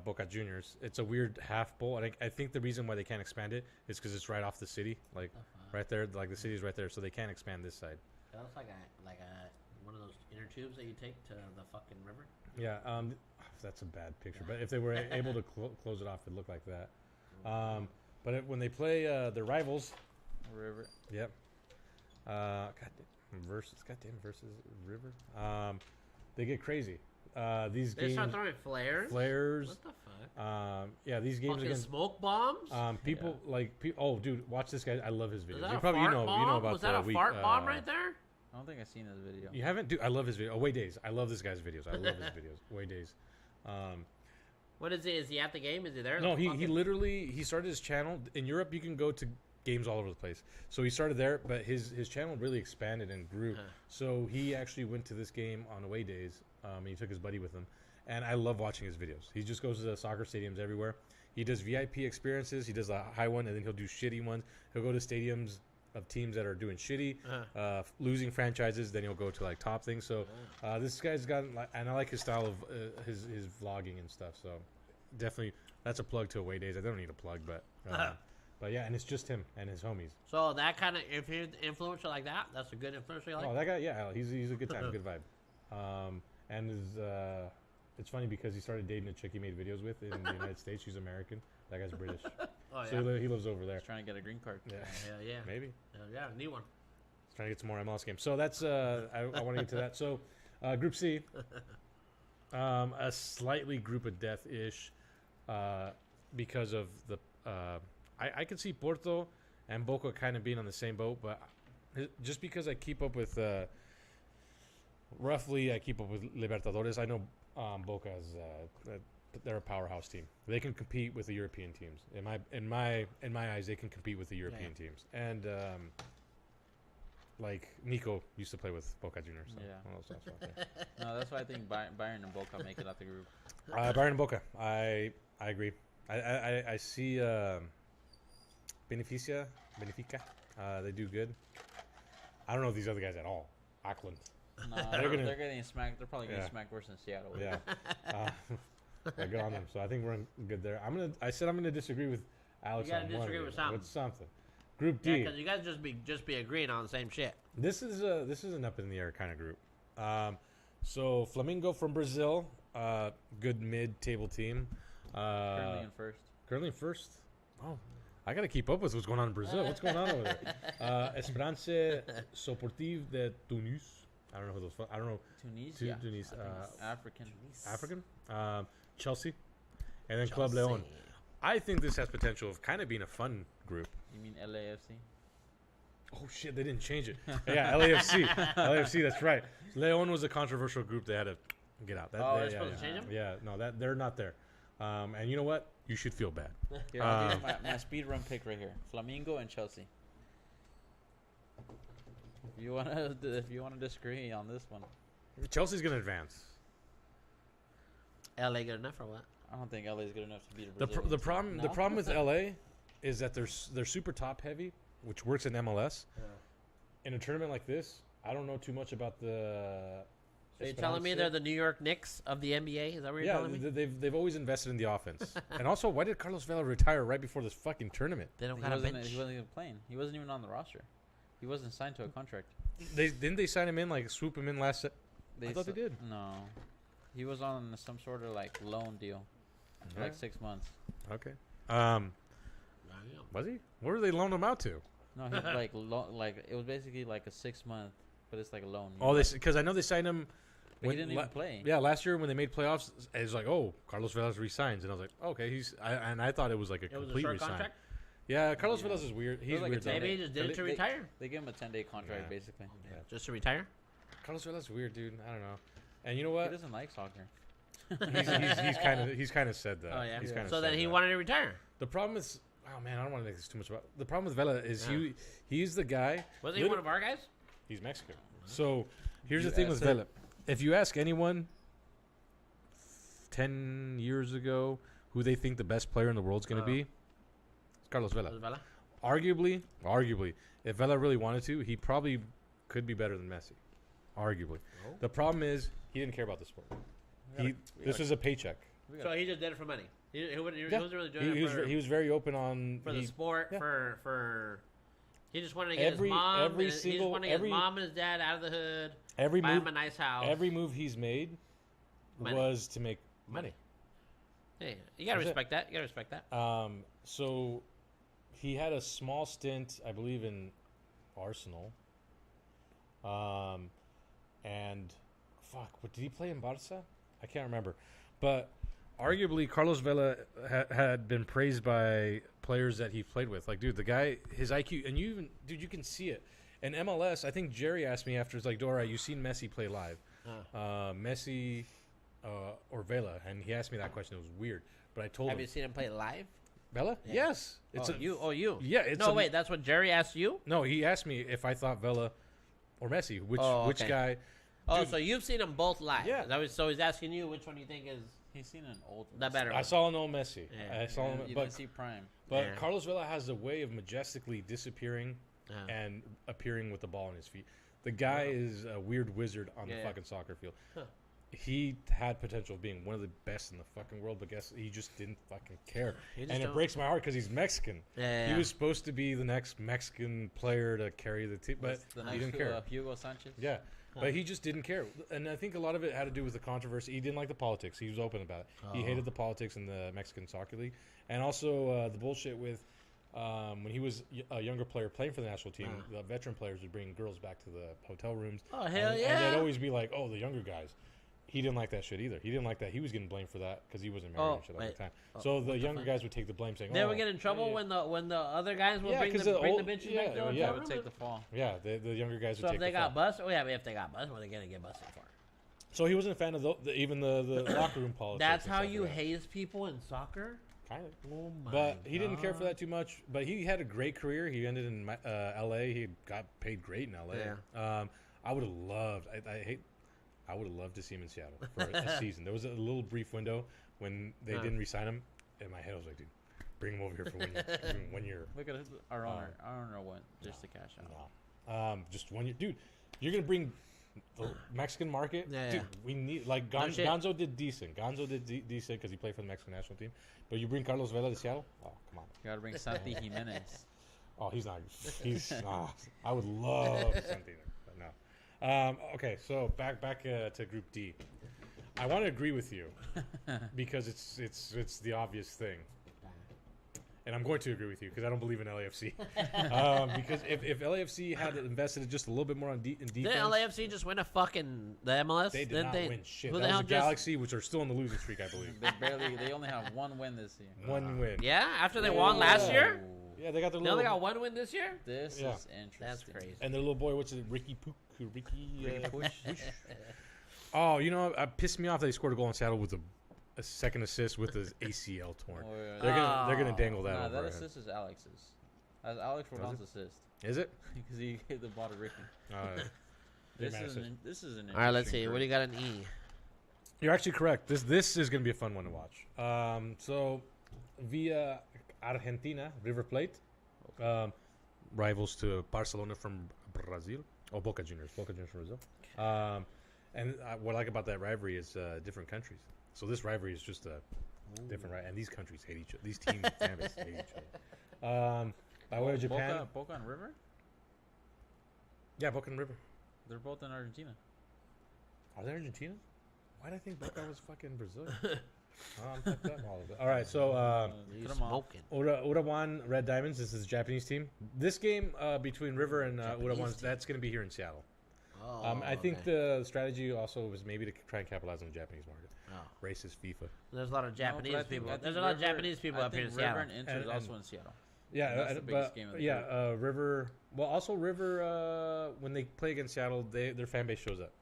Boca Juniors. It's a weird half bowl. I think the reason why they can't expand it is because it's right off the city, like right there. Like the city's right there, so they can't expand this side. That looks like one of those inner tubes that you take to the fucking river. Yeah, that's a bad picture. But if they were able to close it off, it'd look like that. But when they play their rivals, River. Yep. Goddamn versus River. They get crazy. These they games. start throwing flares. What the fuck? Yeah, these games fucking against smoke bombs. People oh, dude, watch this guy. I love his videos. Is that You a probably fart you know about Was that a fart bomb right there? I don't think I've seen this video. You haven't, dude. I love his video. Away Days. I love this guy's videos. I love his videos. Away Days. What is he? Is he at the game? Is he there? No, he literally started his channel in Europe. You can go to games all over the place. So he started there, but his channel really expanded and grew. So he actually went to this game on Away Days. And he took his buddy with him, and I love watching his videos. He just goes to the soccer stadiums everywhere. He does VIP experiences. He does a high one, and then he'll do shitty ones. He'll go to stadiums of teams that are doing shitty, losing franchises. Then he'll go to like top things. So this guy's got, and I like his style of his vlogging and stuff. So definitely, that's a plug to Away Days. I don't need a plug, but yeah, and it's just him and his homies. So that kind of, if you're an influencer like that, that's a good influencer. You like? Oh, that guy, yeah, he's a good time, good vibe. And it's funny because he started dating a chick he made videos with in the United States. She's American. That guy's British. Oh, yeah. So he lives over there. He's trying to get a green card. Yeah. Yeah. Maybe. Yeah, need one. He's trying to get some more MLS games. So that's, I want to get to that. So Group C, a slightly group of death-ish because of the, I could see Porto and Boca kind of being on the same boat, but just because I keep up with, roughly I keep up with Libertadores, I know Boca is, they're a powerhouse team. They can compete with the European teams. In my eyes, they can compete with the European teams. And like Nico used to play with Boca Juniors. So No, that's why I think Bayern and Boca make it out the group. Bayern and Boca, I agree. I see Benfica. They do good. I don't know these other guys at all. Auckland. No, they're getting smacked. They're probably getting smacked worse than Seattle. Yeah. Good on them. So I think we're good there. I said I'm gonna disagree with Alex. You gotta disagree with something. With something. Group D. Because you guys just be agreeing on the same shit. This is an up in the air kind of group. So Flamengo from Brazil, good mid-table team. Currently in first. Oh, I gotta keep up with what's going on in Brazil. What's going on over there? Esperance Sportive de Tunis. I don't know who those. I don't know. Tunis. African. Chelsea, and then Club Leon. I think this has potential of kind of being a fun group. You mean LAFC? Oh shit, they didn't change it. Yeah, LAFC. LAFC, that's right. Leon was a controversial group. They had to get out. They're supposed to change them? Yeah, no, they're not there. And you know what? you should feel bad. Here, I'll give you my speed run pick right here: Flamingo and Chelsea. If you wanna disagree on this one, Chelsea's gonna advance. LA good enough or what? I don't think LA is good enough to beat a Brazilian The problem with LA is that they're super top heavy, which works in MLS. Yeah. In a tournament like this, I don't know too much about the. So you're telling me they're the New York Knicks of the NBA? Is that what you're telling me? They've always invested in the offense. And also, why did Carlos Vela retire right before this fucking tournament? They don't got a bench. He wasn't even playing. He wasn't even on the roster. He wasn't signed to a contract. Didn't they sign him in, like swoop him in last? I thought they did. No, he was on some sort of like loan deal, for like 6 months. Okay. Was he? Where did they loan him out to? No, he like it was basically like a 6 month, but it's like a loan. Oh, because I know they signed him. When he didn't even play. Yeah, last year when they made playoffs, it was like, oh, Carlos Velas resigns, and I was like, okay, I thought it was like a complete resign. Contract? Yeah, Carlos Velas is weird. He's like weird. Maybe he just did it to retire. They gave him a 10-day contract, basically. Yeah. Just to retire. Carlos Velas is weird, dude. I don't know. And you know what? He doesn't like soccer. he's kind of said that. Oh yeah. So then he wanted to retire. The problem is, oh man, I don't want to make this too much about. The problem with Vela is he's the guy. Was he one of our guys? He's Mexican. So here's the thing with Vela. If you ask anyone 10 years ago who they think the best player in the world is going to be, it's Carlos Vela. Arguably, if Vela really wanted to, he probably could be better than Messi. Arguably. Oh. The problem is he didn't care about the sport. This was a paycheck. So he just did it for money. He wasn't really doing it he was very open on... For the sport, for... He just wanted to get his mom and his dad out of the hood, buy him a nice house. Every move he's made was to make money. Hey, you got to respect that. You got to respect that. So he had a small stint, I believe, in Arsenal. And fuck, what did he play in Barca? I can't remember. But arguably, Carlos Vela had been praised by players that he played with. Like, dude, the guy, his IQ, and you can see it. And MLS, I think Jerry asked me after, it's like, Dora, you seen Messi play live? Messi or Vela? And he asked me that question. It was weird. But I told him. Have you seen him play live? Vela? Yeah. Yes. You. Yeah. Wait, that's what Jerry asked you? No, he asked me if I thought Vela or Messi, which guy. Oh, so you've seen them both live. Yeah. So he's asking you which one you think is... He's seen an old... The better one. I saw an old Messi. Yeah. I saw him... You didn't see Prime. But Carlos Vela has a way of majestically disappearing and appearing with the ball on his feet. The guy is a weird wizard on the fucking soccer field. Huh. He had potential of being one of the best in the fucking world, but guess he just didn't fucking care. And it breaks my heart because he's Mexican. He was supposed to be the next Mexican player to carry the team, but he didn't care. Hugo Sanchez? Yeah. But he just didn't care. And I think a lot of it had to do with the controversy. He didn't like the politics. He was open about it. He hated the politics in the Mexican Soccer League. And also the bullshit with when he was a younger player playing for the national team, the veteran players would bring girls back to the hotel rooms. Oh, hell yeah. And they'd always be like, oh, the younger guys. He didn't like that shit either. He didn't like that. He was getting blamed for that because he wasn't married and shit at the time. So the younger guys would take the blame, saying, they would get in trouble when the other guys would bring the bitches back to the hotel room? They would take the fall. Yeah, the younger guys would take the fall. So if they got busted? If they got busted, what are they going to get busted for? So he wasn't a fan of even the locker room politics. That's how you haze people in soccer? Kind of. Oh my God. He didn't care for that too much. But he had a great career. He ended in L.A. He got paid great in L.A. Yeah. I would have loved... I would have loved to see him in Seattle for a season. There was a little brief window when they didn't re-sign him. In my head, I was like, dude, bring him over here for 1 year. Look at our owner. Our owner went just to cash out. No. Just 1 year. Dude, you're going to bring the Mexican market? Yeah, dude, we need... Like, Gonzo did decent. Gonzo did decent because he played for the Mexican national team. But you bring Carlos Vela to Seattle? Oh, come on. You got to bring Santi Jimenez. Oh, he's not... I would love Santi. Okay, so back to Group D. I want to agree with you because it's the obvious thing, and I'm going to agree with you because I don't believe in LAFC. Because if LAFC had invested just a little bit more in defense, didn't LAFC just win the MLS? They did not win shit. That was the Galaxy, which are still in the losing streak, I believe. They only have one win this year. One win. Yeah, after they won last year. Yeah, they got their little... They got one win this year? This is interesting. That's crazy. And their little boy, what's it, Ricky Push? Oh, you know, it pissed me off that he scored a goal in Seattle with a second assist with his ACL torn. They're gonna dangle that over. That assist is Alex's. That's Alex Rodon's assist. Is it? Because he gave the ball to Ricky. This is an. All right, let's see. What do you got an E? You're actually correct. This is gonna be a fun one to watch. So via Argentina, River Plate, rivals to Barcelona from Brazil. Oh, Boca Juniors from Brazil. And what I like about that rivalry is different countries. So this rivalry is just a different, right? And these countries hate each other. These teams and families hate each other. By way of Japan, Boca and River. Yeah, Boca and River. They're both in Argentina. Are they Argentina? Why did I think Boca was fucking Brazil? I'm fucked up all of it. All right, so Urawan Red Diamonds. This is a Japanese team. This game between River and Urawan, that's going to be here in Seattle. I think the strategy also was maybe to try and capitalize on the Japanese market. Racist FIFA. There's a lot of Japanese people. There's a lot of Japanese people up here in Seattle. River and Inter is also in Seattle. Yeah, that's the biggest game of the year. River. Well, also River. When they play against Seattle, their fan base shows up.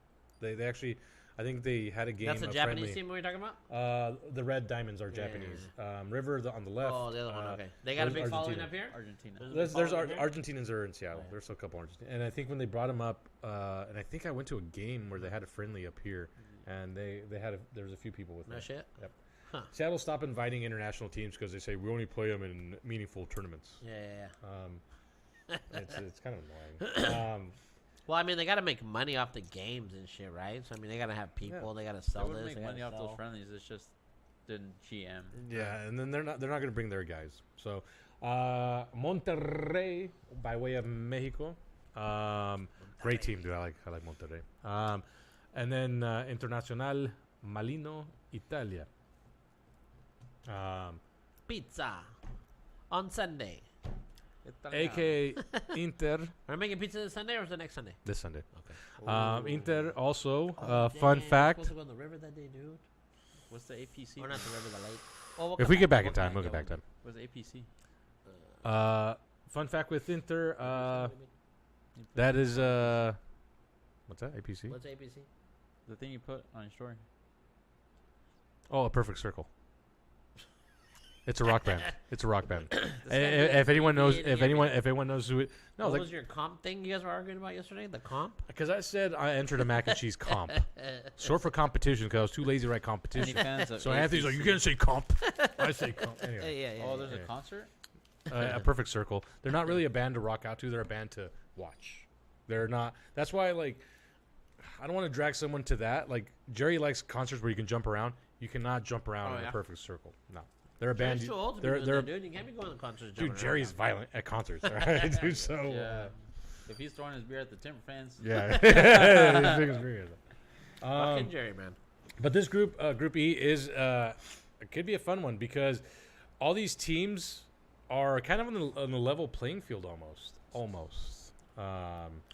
They actually, I think they had a game. That's a Japanese team we're talking about. The Red Diamonds are Japanese. River on the left. Oh, the other one. Okay, they got a big following up here. Argentina. There's Argentinians are in Seattle. There's still a couple Argentinians, and I think when they brought them up, and I think I went to a game where they had a friendly up here, and there was a few people with them. No shit. Yep. Huh. Seattle stopped inviting international teams because they say we only play them in meaningful tournaments. Yeah. It's kind of annoying. Well, I mean, they got to make money off the games and shit, right? So I mean, they got to have people. They got to sell this. They make money off those friendlies. It's just the GM. Yeah, and then they're not going to bring their guys. So Monterrey by way of Mexico. Great team, dude. I like Monterrey. And then Internacional Malino, Italia. Pizza on Sunday. AK Inter. Are we making pizza this Sunday or is it next Sunday? This Sunday. Okay. Inter also. Fun fact. Supposed to go on the river that day, dude. What's the APC? Or not the river, the lake. Well, if we get back in time, we'll get back in time. What's the APC? Fun fact with Inter. That is what's that? APC? What's APC? The thing you put on your story. Oh, a perfect circle. It's a rock band. It's a rock band. If anyone knows who it. No, what was your comp thing you guys were arguing about yesterday? The comp? Because I said I entered a mac and cheese comp, short for competition. Because I was too lazy to write competition. So Anthony's like, "You can't say comp." I say comp. Anyway. Yeah. There's a concert. A perfect circle. They're not really a band to rock out to. They're a band to watch. They're not. That's why, like, I don't want to drag someone to that. Like, Jerry likes concerts where you can jump around. You cannot jump around in a perfect circle. No. They're a band. Too old to be dude. You can't be going to concerts. Dude, Jerry's violent at concerts, right? Dude, so if he's throwing his beer at the Timber fans, fucking Jerry, man. But this group E is it could be a fun one because all these teams are kind of on the level playing field almost.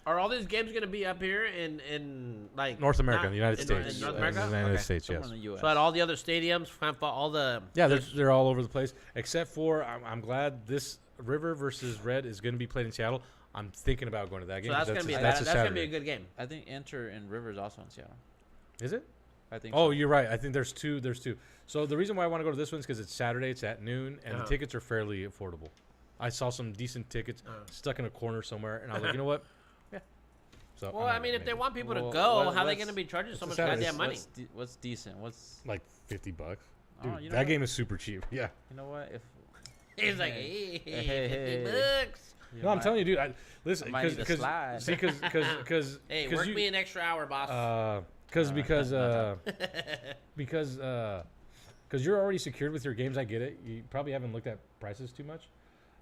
Are all these games going to be up here in like North America, the United States? In North America? The United States, yes. So at all the other stadiums, all the they're all over the place. Except for I'm glad this River versus Red is going to be played in Seattle. I'm thinking about going to that game. So that's going to be a good game. I think Inter and River is also in Seattle. Is it? I think. Oh, you're right. I think there's two. So the reason why I want to go to this one is because it's Saturday. It's at noon, and the tickets are fairly affordable. I saw some decent tickets stuck in a corner somewhere, and I was like, you know what? Yeah. So well, I mean, if they want people to go, how are they going to be charging so much goddamn money? What's decent? What's like $50? Dude, that game is super cheap. Yeah. You know what? If he's like, hey, $50. No, I'm telling you, dude. Listen, because hey, work me an extra hour, boss. Because you're already secured with your games. I get it. You probably haven't looked at prices too much.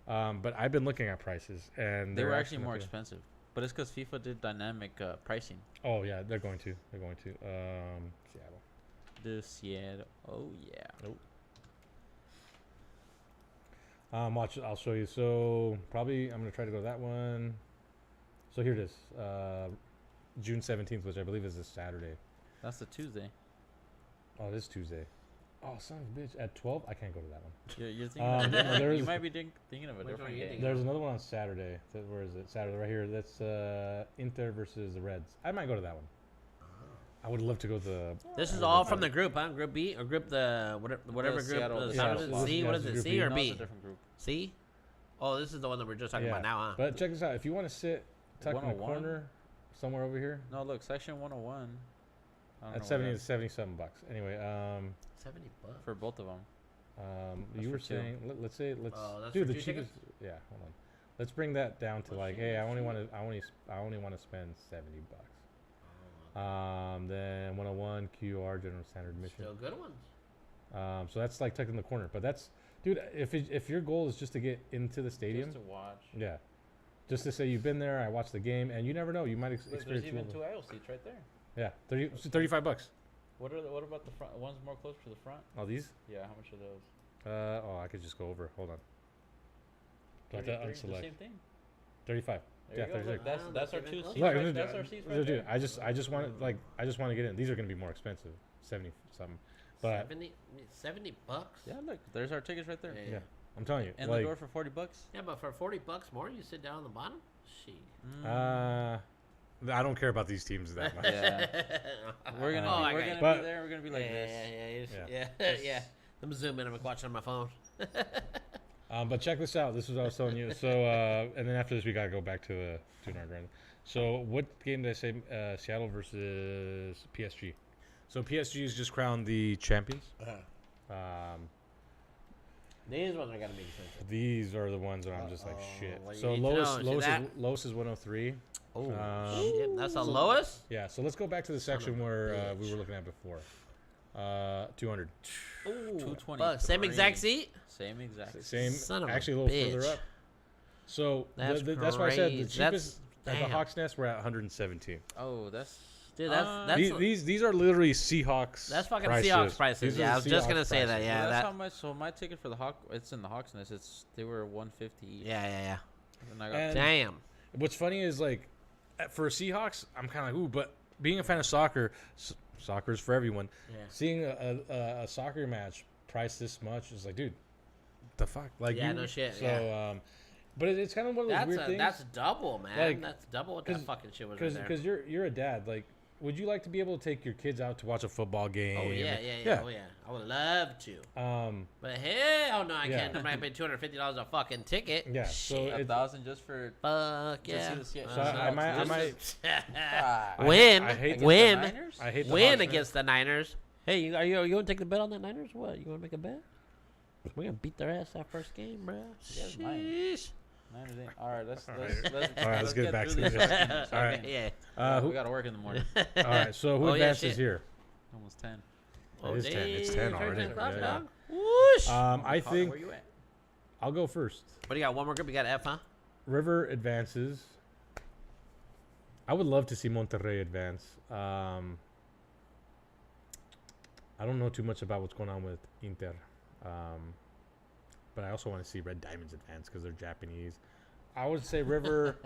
But I've been looking at prices, and they were actually more expensive. But it's because FIFA did dynamic pricing. Oh yeah, they're going to. Seattle. Oh yeah. Nope. Watch. I'll show you. So probably I'm gonna try to go to that one. So here it is. June 17th, which I believe is a Saturday. That's a Tuesday. Oh, it is Tuesday. Oh, son of a bitch. At 12? I can't go to that one. You're thinking you might be thinking of a different game. There's another one on Saturday. Where is it? Saturday, right here. That's Inter versus the Reds. I might go to that one. I would love to go to the. This is all from the group, huh? Group B or group whatever group. C. What is it? C or B? It's a different group. C. Oh, this is the one that we're just talking about now, huh? But check this out. If you want to sit tucked in the corner, somewhere over here. No, look, section 101. That's $77. Anyway, $70 for both of them. you were saying, let's do the cheapest. Yeah, hold on. Let's bring that down to hey, I only want to spend $70. Then 101 QR General Standard Admission. Still good ones. So that's like tucked in the corner, but that's, dude. If your goal is just to get into the stadium, just to watch. Yeah, just to say you've been there, I watched the game, and you never know, you might experience. There's even 2 aisle seats right there. Yeah, $35. What about the front? One's more close to the front. Oh, these? Yeah, how much are those? I could just go over. Hold on. The same thing. 35. Yeah, 36. That's our 2 seats. Look, Right? That's our seats right there. I just want to get in. These are going to be more expensive, 70 something. But $70. Yeah, look, there's our tickets right there. Yeah, I'm telling you. And the door for $40. Yeah, but for $40 more, you sit down on the bottom. Shit. I don't care about these teams that much. Yeah. We're gonna be there. We're gonna be like this. Yeah. I'm zooming. I'm watching on my phone. But check this out. This is what I was telling you. So, and then after this, we gotta go back to the Tuner Grand. So, what game did I say? Seattle versus PSG. So PSG has just crowned the champions. These ones are gonna be expensive. These are the ones that I'm just like shit. So lowest is 103. Oh shit, that's the lowest. Yeah. So let's go back to the section where we were looking at before. 200. Ooh, $220. Same exact seat. Same. Son of actually, a bitch. little further up. So that's why I said the cheapest at the Hawks Nest we're at 117. Oh, that's. Dude, that's these are literally Seahawks. That's fucking Seahawks prices. Yeah, I was just gonna say that. Yeah, that's how much. So my ticket for the it's in the Hawks Nest. They were $150 each. Yeah. And I got damn. What's funny is like, for Seahawks, I'm kind of like, ooh, but being a fan of soccer, soccer is for everyone. Yeah. Seeing a soccer match priced this much is like, dude, the fuck? Like, no shit. So, but it's kind of one of those weird things. That's double, man. Like, that's double what that fucking shit was right there. Because you're a dad, like. Would you like to be able to take your kids out to watch a football game? Oh yeah. Oh yeah. I would love to. But hell no, I can't. I might pay $250 a fucking ticket. Yeah. So $1,000 just for. Fuck yeah. So I might. Win. I hate Win against the Niners. Hey, you gonna take the bet on the Niners? What? You wanna make a bet? We're gonna beat their ass that first game, bro. Sheesh. All right, let's get back to this. All right, yeah. We gotta work in the morning. All right, so who advances here? Almost 10. It is 10. It's 10 already. Whoosh. I think where you at? I'll go first. What do you got? One more group. You got F, huh? River advances. I would love to see Monterrey advance. I don't know too much about what's going on with Inter. But I also want to see Red Diamonds advance because they're Japanese. I would say River,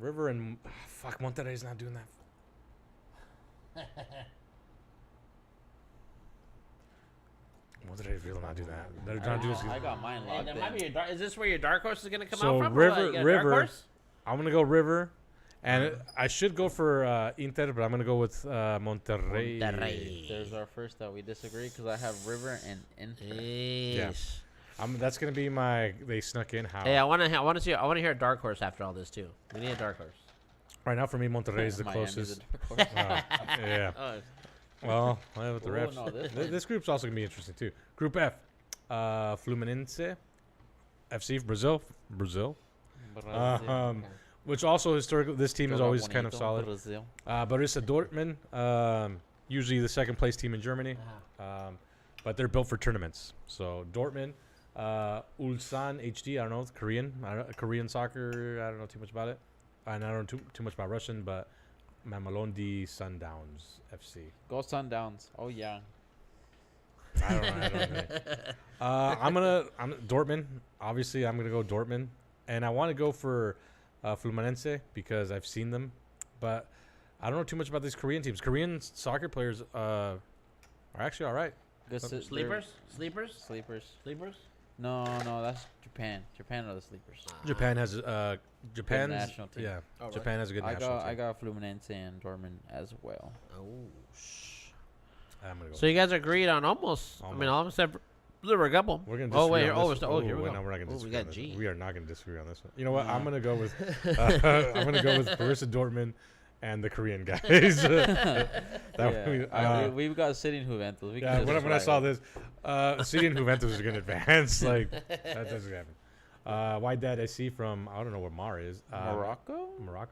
and fuck, Monterrey's not doing that. Monterrey's really not doing that. They're not doing. I got mine locked in. Is this where your dark horse is gonna come out from? River. I'm gonna go River, and I should go for Inter, but I'm gonna go with Monterrey. There's our first that we disagree because I have River and Inter. Yeah. That's gonna be they snuck in how. Hey, I want to hear a dark horse after all this too. We need a dark horse. Right now, for me, Monterrey is the closest. Yeah. Well, with the refs. No, this group's also gonna be interesting too. Group F, Fluminense, FC Brazil. Which also historically, this team is always kind of solid. Borussia Dortmund, usually the second place team in Germany, but they're built for tournaments. So Dortmund. Ulsan HD, I don't know, Korean soccer, I don't know too much about it. And I don't know too much about Russian, but Mamelodi Sundowns FC. Go Sundowns. Oh, yeah. I don't know. I'm Dortmund. Obviously, I'm going to go Dortmund. And I want to go for Fluminense because I've seen them. But I don't know too much about these Korean teams. Korean soccer players are actually all right. Sleepers? No, that's Japan. Japan are the sleepers. Japan has Japan's national team. Yeah, right. Japan has a good national team. I got Fluminense and Dortmund as well. Oh. I'm gonna go. So you guys agreed on almost. I mean, almost except there were a couple. We're gonna disagree here on this. here we go. No, we're not gonna disagree. We got on G. this. We are not gonna disagree on this one. You know what? I'm gonna go with Borussia Dortmund and the Korean guys. We've got City and Juventus. When I saw this, City and Juventus are gonna advance. Like that doesn't happen. Why Dad I see from I don't know where Mar is. Morocco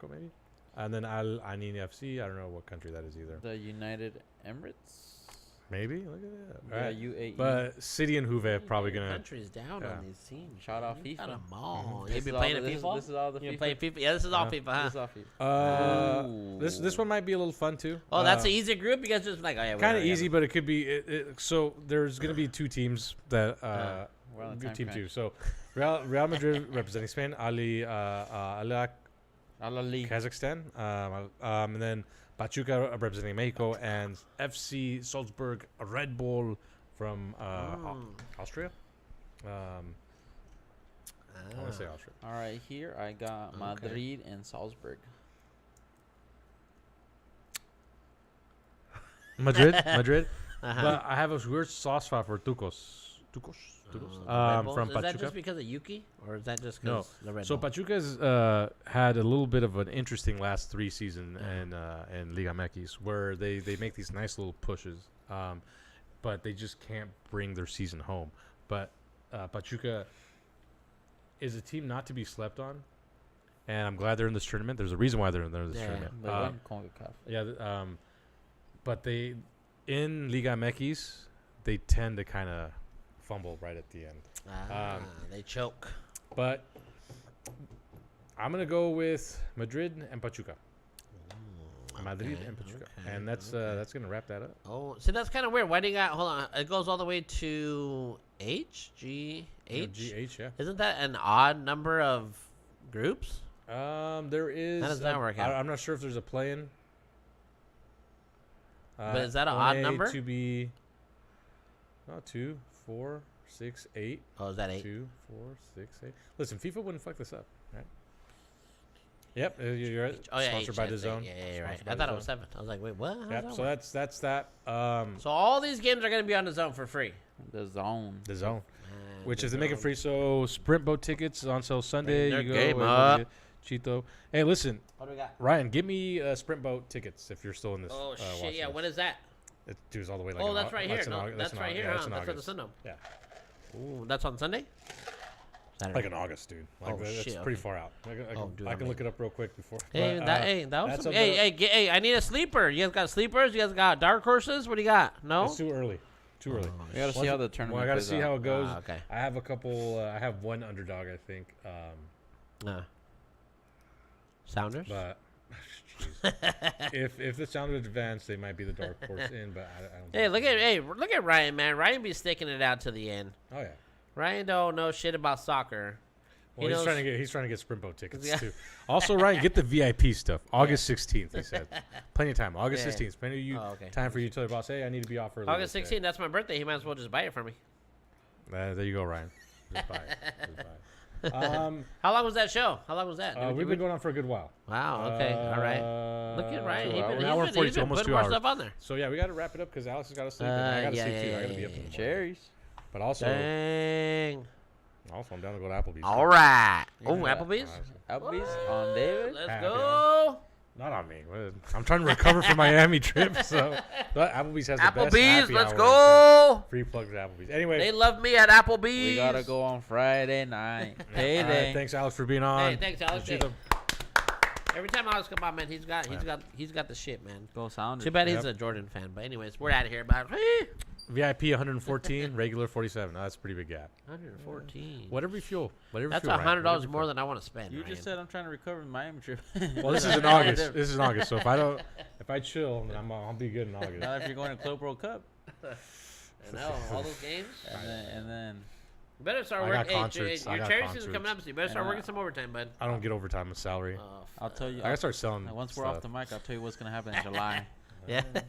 maybe. And then Al Ain FC. I don't know what country that is either. The United Emirates. Maybe look at that. Yeah, UAE. But City and Juve are probably gonna. Countries down on these teams. Shout out FIFA. Got 'em all. Mm-hmm. You been playing FIFA? This is all the FIFA. You playing FIFA? Yeah, this is all FIFA. Huh? This is all FIFA. This one might be a little fun too. Oh, that's an easy group. You guys just like, oh yeah, kind of easy, but it could be. So there's gonna be two teams that we're on the team time two. So Real Madrid representing Spain, Kazakhstan, and then Pachuca representing Mexico, and FC Salzburg, Red Bull from Austria. I want to say Austria. All right, here I got Madrid and Salzburg. Madrid. But I have a weird soft spot for Tucos. From is Pachuca. that just because of Yuki, or is that just because the Red So Bull? Pachuca's had a little bit of an interesting last 3 seasons in Liga MX, where they make these nice little pushes, but they just can't bring their season home. But Pachuca is a team not to be slept on, and I'm glad they're in this tournament. There's a reason why they're in this tournament. They won CONCACAF. But they in Liga MX they tend to kind of fumble right at the end. They choke. But I'm gonna go with Madrid and Pachuca. Madrid and Pachuca, and that's gonna wrap that up. Oh, see, that's kind of weird. Why do you got? Hold on, it goes all the way to G H. GH, yeah. Isn't that an odd number of groups? There is. How does that work out? I'm not sure if there's a play-in. But is that an odd number? To be. 2, 4, 6, 8. Oh, is that 8? 2, 4, 6, 8. Listen, FIFA wouldn't fuck this up, right? Yep, you're right. Oh yeah, sponsored by the Zone. Yeah, right. I thought it was 7. I was like, wait, what? Yep. So that's that. So all these games are gonna be on the Zone for free. The Zone. Which is to make it free. So Sprint Boat tickets on sale Sunday. Their you go game up. Cheeto. Hey, listen. What do we got? Ryan, give me Sprint Boat tickets if you're still in this. Oh shit! Yeah, when is that? It dudes all the way. Oh, that's right here. No, that's right here. That's at the Sun Dome. Yeah. Ooh, that's on Sunday. Saturday. Like in August, dude. Like that's pretty far out. I can look it up real quick before. Hey, that was some, hey, I need a sleeper. You guys got sleepers? You guys got dark horses? What do you got? No. It's too early. We gotta see how the tournament. Well, I gotta see how it goes. Okay. I have a couple. I have one underdog, I think. Sounders. But if the Sounders advance, they might be the dark horse in. But I don't. Hey, look at Ryan, man. Ryan be sticking it out to the end. Oh yeah. Ryan don't know shit about soccer. Well, he's trying to get Sprint Boat tickets too. Also, Ryan, get the VIP stuff. August 16th, he said. Plenty of time. August 16th. Plenty of time for you to tell your boss, hey, I need to be off early. August 16th, that's my birthday. He might as well just buy it for me. There you go, Ryan. Just buy it. How long was that show? How long was that? We've been going on for a good while. Wow. Okay. All right. Look at Ryan. He's been almost putting 2 more hours. stuff on there. So yeah, we got to wrap it up because Alex has got to sleep. And I got to sleep too. I got to be up in the morning. Cherries. But also, dang. Also, I'm down to go to Applebee's. All right. Oh, Applebee's. Applebee's on David. Let's go. Not on me. I'm trying to recover from Miami trip, so Applebee's has the best happy let's hour. go. Free plug to Applebee's. Anyway, they love me at Applebee's. We gotta go on Friday night. Payday. Thanks, Alex, for being on. Hey, thanks, Alex. Hey. Every time Alex come by, man, he's got the shit, man. Go Sounders. Too bad he's a Jordan fan, but anyways, we're out of here. But VIP 114, regular 47. No, that's a pretty big gap. 114. Whatever you fuel. That's $100 more than I want to spend. You just said I'm trying to recover the Miami trip. Well, this is in August. This is in August. So if I chill, then I'll be good in August. Not if you're going to Club World Cup. I know all those games. And then. You better start working. Your cherry season's coming up, so you better start working some overtime, bud. I don't get overtime with salary. I'll tell you. I gotta start selling. Once we're off the mic, I'll tell you what's gonna happen in July. Yeah.